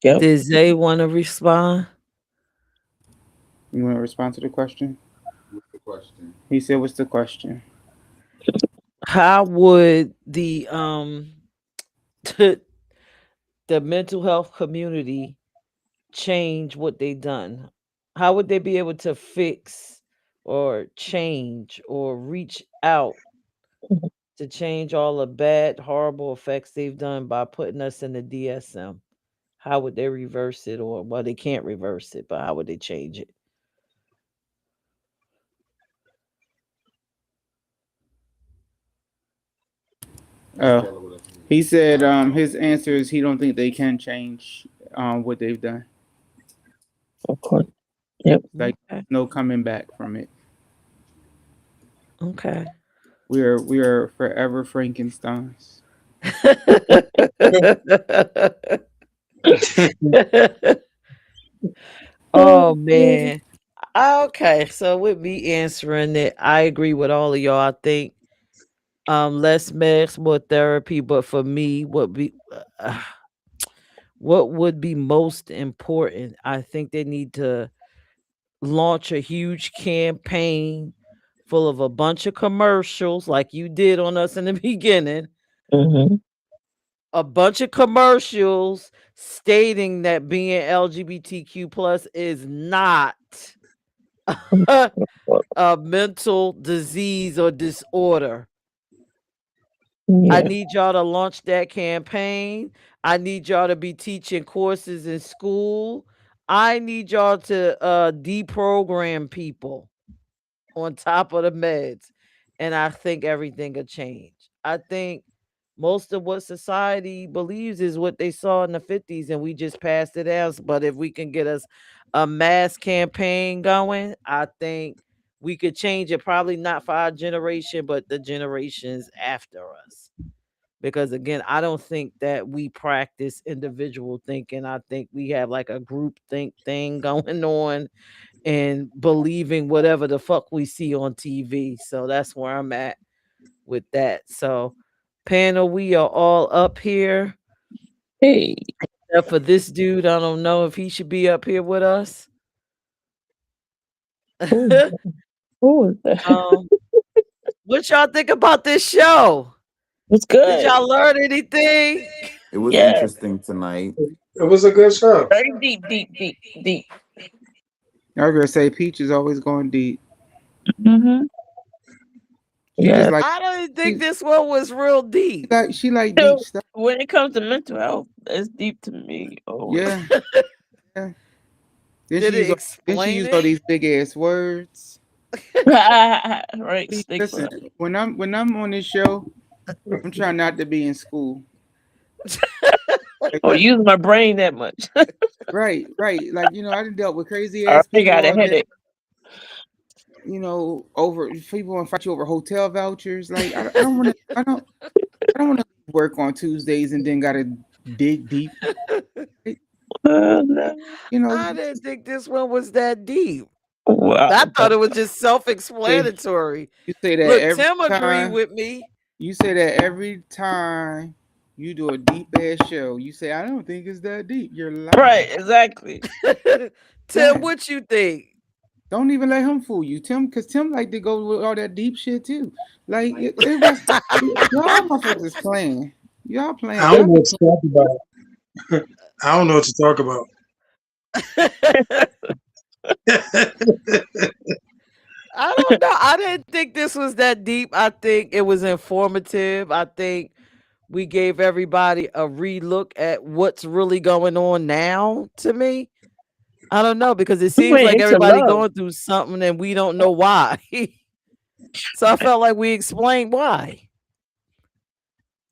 Yep. Did Zay want to respond? You want to respond to the question? What's the question? He said, "What's the question?" How would the mental health community change what they done? How would they be able to fix or change or reach out to change all the bad, horrible effects they've done by putting us in the DSM? How would they reverse it? Or, well, they can't reverse it, but how would they change it? Oh, he said his answer is he don't think they can change what they've done. Of course. Yep. Like Okay. no coming back from it. Okay. We are forever Frankensteins. Oh man. Okay, so with me answering it, I agree with all of y'all. I think less meds, more therapy. But for me, what would be most important? I think they need to launch a huge campaign full of a bunch of commercials like you did on us in the beginning Mm-hmm. a bunch of commercials stating that being LGBTQ plus is not a mental disease or disorder. I Yeah. need y'all to launch that campaign. I need y'all to be teaching courses in school. I need y'all to deprogram people on top of the meds. And I think everything will change. I think most of what society believes is what they saw in the 50s and we just passed it out. But if we can get us a mass campaign going, I think we could change it. Probably not for our generation, but the generations after us. Because again, I don't think that we practice individual thinking. I think we have like a group think thing going on and believing whatever the fuck we see on TV. So that's where I'm at with that. So, panel, we are all up here. Hey. Except for this dude, I don't know if he should be up here with us. Who was that? um, what y'all think about this show? It's Did good. y'all learn anything? It was Yeah. interesting tonight. It was a good show. Very deep, deep, deep, deep. I was gonna say Peach is always going deep. Mm-hmm. She just Yeah. like I don't think she, this one was real deep. she like deep So stuff. when it comes to mental health, it's deep to me always. Yeah, yeah. Then Did she it use all, then she explain used all it? these big ass words. Right, Listen, stigma. when I'm on this show, I'm trying not to be in school. Like, Or use my brain that much. right, right. Like I done dealt with crazy I ass already people got a all day. headache. Over people want to fight you over hotel vouchers. Like I don't want to. I don't want to work on Tuesdays and then gotta dig deep. Right? No. You know, I didn't think this one was that deep. I Wow. thought it was just say self-explanatory. you say that Look, every Tim agreed time. with me. You say that every time you do a deep ass show. You say I don't think it's that deep. You're Right, lying. exactly. Tim, Lying. what you think? Don't even let him fool you, Tim, because Tim like to go with all that deep shit too. Like everybody, y'all motherfuckers playing. Y'all playing. I don't Y'all know be what to talk about. I don't know what to talk about. I don't know. I didn't think this was that deep. I think it was informative. I think we gave everybody a relook at what's really going on now to me. I don't know because it We seems went like into everybody love. going through something and we don't know why. So I felt like we explained why.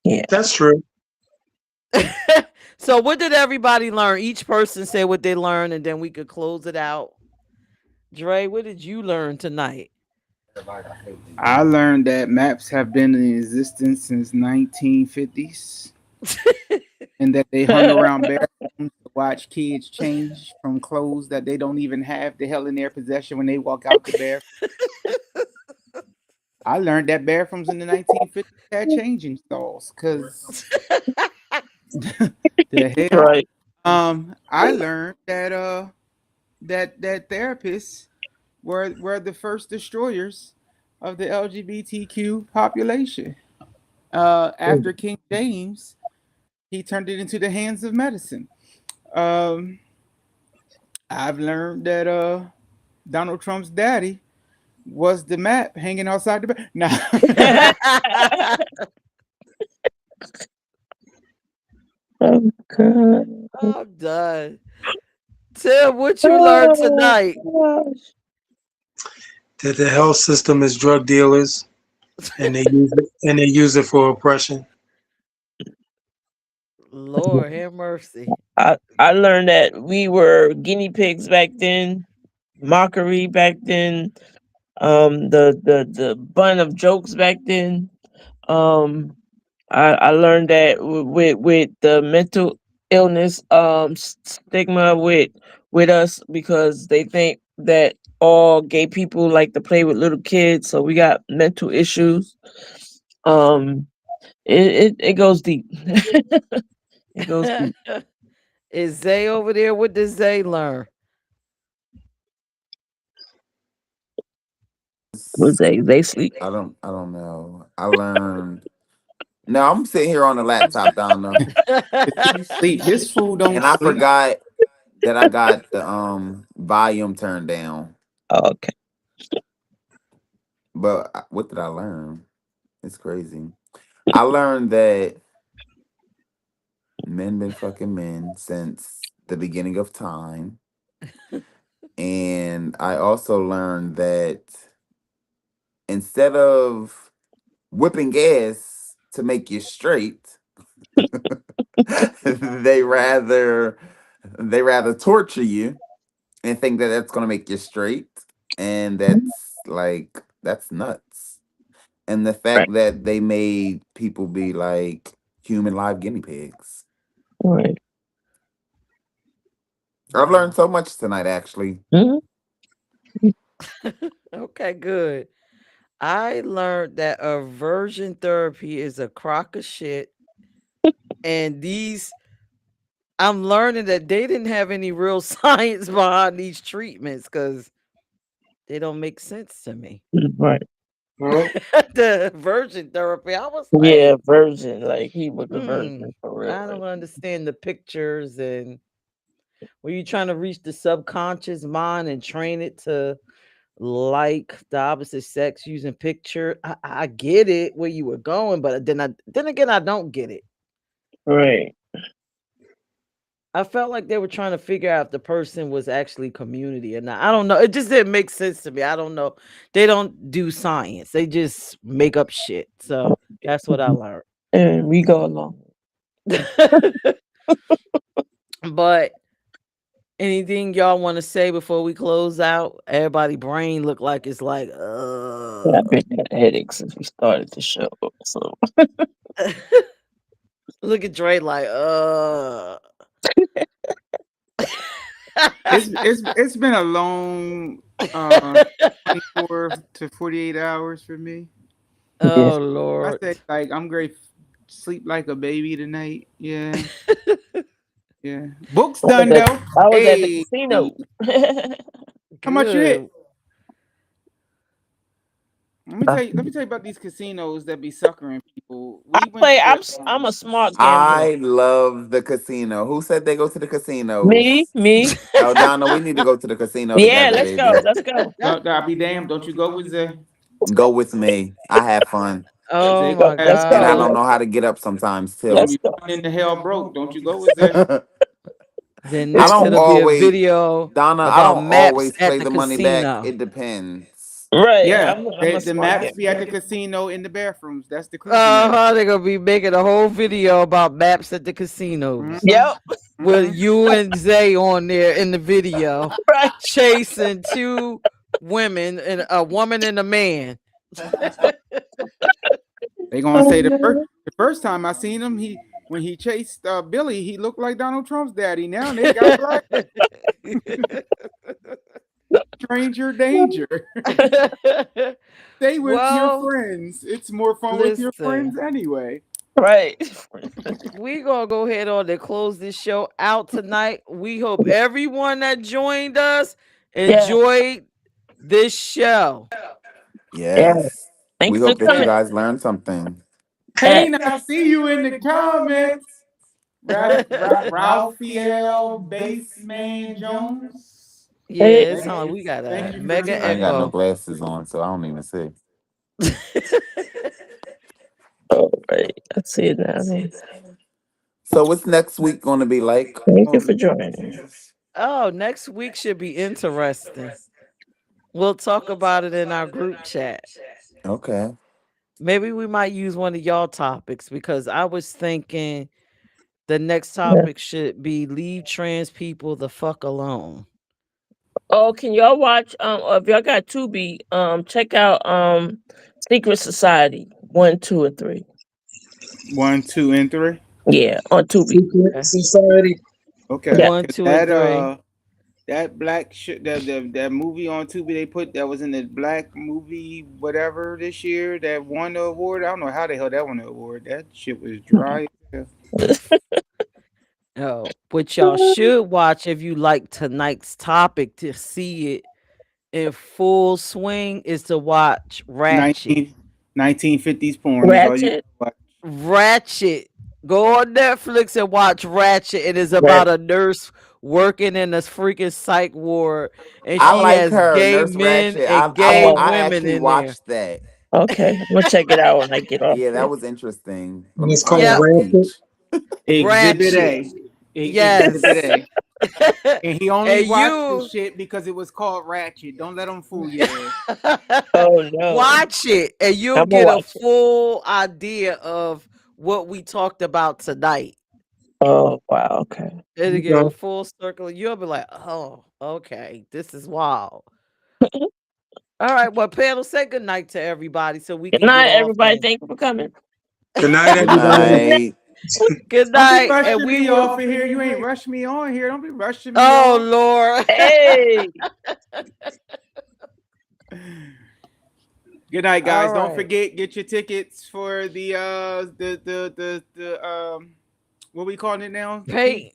Yeah. That's true. So what did everybody learn? Each person say what they learned and then we could close it out. Dre, what did you learn tonight? I learned that maps have been in existence since 1950s, and that they hung around bare homes to watch kids change from clothes that they don't even have the hell in their possession when they walk out the bare. I learned that bathrooms in the 1950s had changing stalls. Cause the hell. Right. I learned that that therapists were the first destroyers of the LGBTQ population. After King James, he turned it into the hands of medicine. Um, I've learned that Donald Trump's daddy was the map hanging outside the bed. Nah. Oh, God. I'm done. Tim, what you learned Oh, tonight? gosh. That the health system is drug dealers and they use it for oppression. Lord have mercy. I learned that we were guinea pigs back then, mockery back then, the bun of jokes back then. Um, I learned that with the mental illness stigma with us because they think that all gay people like to play with little kids, so we got mental issues. Um, it goes deep. It goes deep. Is Zay over there? What does Zay learn? Was they sleep? I don't know. I learned No, I'm sitting here on the laptop, Donna, Sleep. This fool don't and I sleep. forgot that I got the volume turned down. Okay. But what did I learn? It's crazy. I learned that men been fucking men since the beginning of time. And I also learned that instead of whipping gas to make you straight, they rather they rather torture you and think that that's going to make you straight, and that's nuts. And the Right. fact that they made people be like human live guinea pigs. Right. I've learned so much tonight, actually. Mhm. Okay, good. I learned that aversion therapy is a crock of shit. And I'm learning that they didn't have any real science behind these treatments because they don't make sense to me. Right. Well, The aversion therapy, I was Yeah, like, virgin. Like he was a hmm, virgin for real. I don't Like, understand the pictures and were you trying to reach the subconscious mind and train it to like the opposite sex using picture? I get it where you were going, but then again I don't get it. right. I felt like they were trying to figure out if the person was actually community or not. I don't know. It just didn't make sense to me. I don't know. They don't do science. They just make up shit. So that's what I learned. And we go along. But anything y'all want to say before we close out? Everybody brain look like it's like Yeah, I've been had a headache since we started the show. So look at Dre like It's been a long 24 to 48 hours for me. yeah. Oh I Lord. say like I'm great. Sleep like a baby tonight. Yeah, yeah. Books done though. I was at the Hey, casino. how much you hit? Good. Let me tell you about these casinos that be suckering people. We went to I'm a smart gambler. I love the casino. Who said they go to the Me, casinos? me. Oh, Donna, we need to go to the casino Yeah, together, let's go. baby. Let's go. no, I'll be damned. Don't you go with Zay? Go with me. I have fun. Oh Zay Go. my gonna have Let's And I go. God. don't know how to get up sometimes, gonna too. Let's be go. running the hell broke. Don't you go with Zay? Then I It's next don't fun. it'll be a always, video Donna, I about don't maps always at play the the money back. casino. It depends. Right. Yeah, I'm a the smart maps be at gambler. the casino in the bathrooms. That's the creepy map. They're gonna be making a whole video about maps at the casinos Mm-hmm. Yep. with Mm-hmm. you and Zay on there in the video, Right. chasing two women and a woman and a man. They gonna say the first time I seen him, he when he chased Billy, he looked like Donald Trump's daddy. Now they got black stranger danger. Stay with your Well, friends. It's more fun with your listen, friends anyway. Right. we gonna go ahead on and close this show out tonight. We hope everyone that joined us Yeah. enjoyed this show. Yeah. Yes. We Thanks for hope that you coming. Yeah. guys learned something. Hey, now see you in the comments. Ralphiel Baseman Jones. Yeah, Hey. it Thank sounds like you. we got Thank a you for mega I tuning ain't got no echo. glasses on, so I don't even see. All right. I see it now. So what's next week going to be like? Thank you for in. joining. Oh, next week should be interesting. We'll talk about it in our group chat. Okay. Maybe we might use one of y'all topics because I was thinking the next Yeah. topic should be leave trans people the fuck alone. Oh, can y'all watch? If y'all got Tubi, check out Secret Society 1, 2, and 3. 1, 2, and 3. Yeah, on Tubi. Secret Okay. Society. Okay. Yeah. 1, 'Cause 2, and 3. that black shit that movie on Tubi they put that was in the black movie whatever this year that won the award. I don't know how the hell that won the award. That shit was dry. as Oh, what y'all should watch if you like tonight's topic to see it in full swing is to watch hell. Ratchet. 1950s porn is all you Ratchet. watch. Ratchet. Go on Netflix and watch Ratchet. It is Right. about a nurse working in a freaking psych ward, and I she like has her, gay Nurse men Ratchet. and gay Oh, I women actually in there. watched that. okay. I'm gonna check it out when I get off Yeah, that here. was interesting. Let And me it's find called Yep, that Rapid. peach. Exhibit Ratchet. A. Exhibit Yes. A. And he only And watched this you shit because it was called Ratchet. Don't let him fool your ass. Oh no, watch it, and you'll I'm gonna get a watch it. full idea of what we talked about tonight. Oh wow, okay. It'll You give a know, full circle. You'll be like, oh, okay, this is wild. All right, well, panel, say good night to everybody so we Good can get night, off everybody. and Thank you for coming. good night, Good everybody. night. good Don't be night, and rushing we me will. off of here. You ain't rush me on here. Don't be rushing me Oh off. Lord. Hey, Good night, All guys. Don't right, forget, get your tickets for the what we calling it now? paint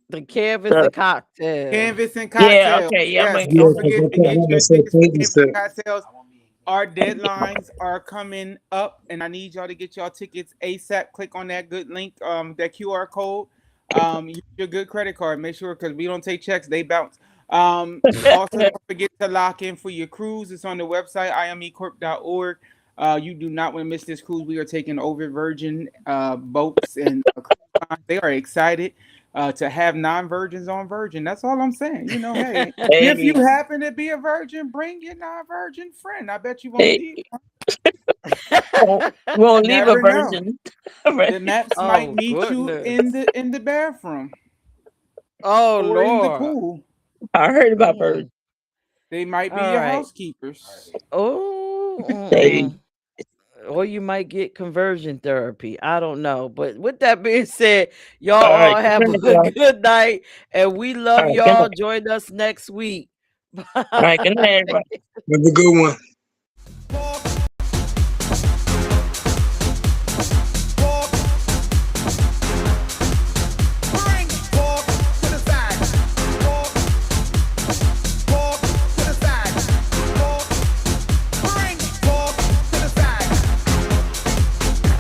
the canvas so, and cocktails. Canvas and yeah, cocktails. okay, yeah. I'm Yes, gonna, Yeah, don't I'm gonna, because forget I to kept yeah. get wanting to your say tickets for thank you, Canvas sir. and cocktails. Our deadlines are coming up, and I need y'all to get y'all tickets ASAP. Click on that good link, that QR code. Use your good credit card. Make sure because we don't take checks; they bounce. Also, don't forget to lock in for your cruise. It's on the website imecorp.org. You do not want to miss this cruise. We are taking over Virgin boats and cruise lines. They are excited to have non-virgins on Virgin. That's all I'm saying. You know, hey, if you Hey, happen to be a virgin, bring your non-virgin friend. I bet you won't hey, leave. won't leave a Never know. virgin. The Right. maps might Oh meet you goodness. in the bathroom Oh or in the Lord. pool. I heard about Mm. birds. They might be All your right. housekeepers. Oh. Hey, Or you might get conversion therapy. I don't know. But with that being said, y'all all right. all Good have night, a y'all. good night. And we All love right. Good y'all. night. Join us next week. All right. Good night, Bye. everybody. Have a good one.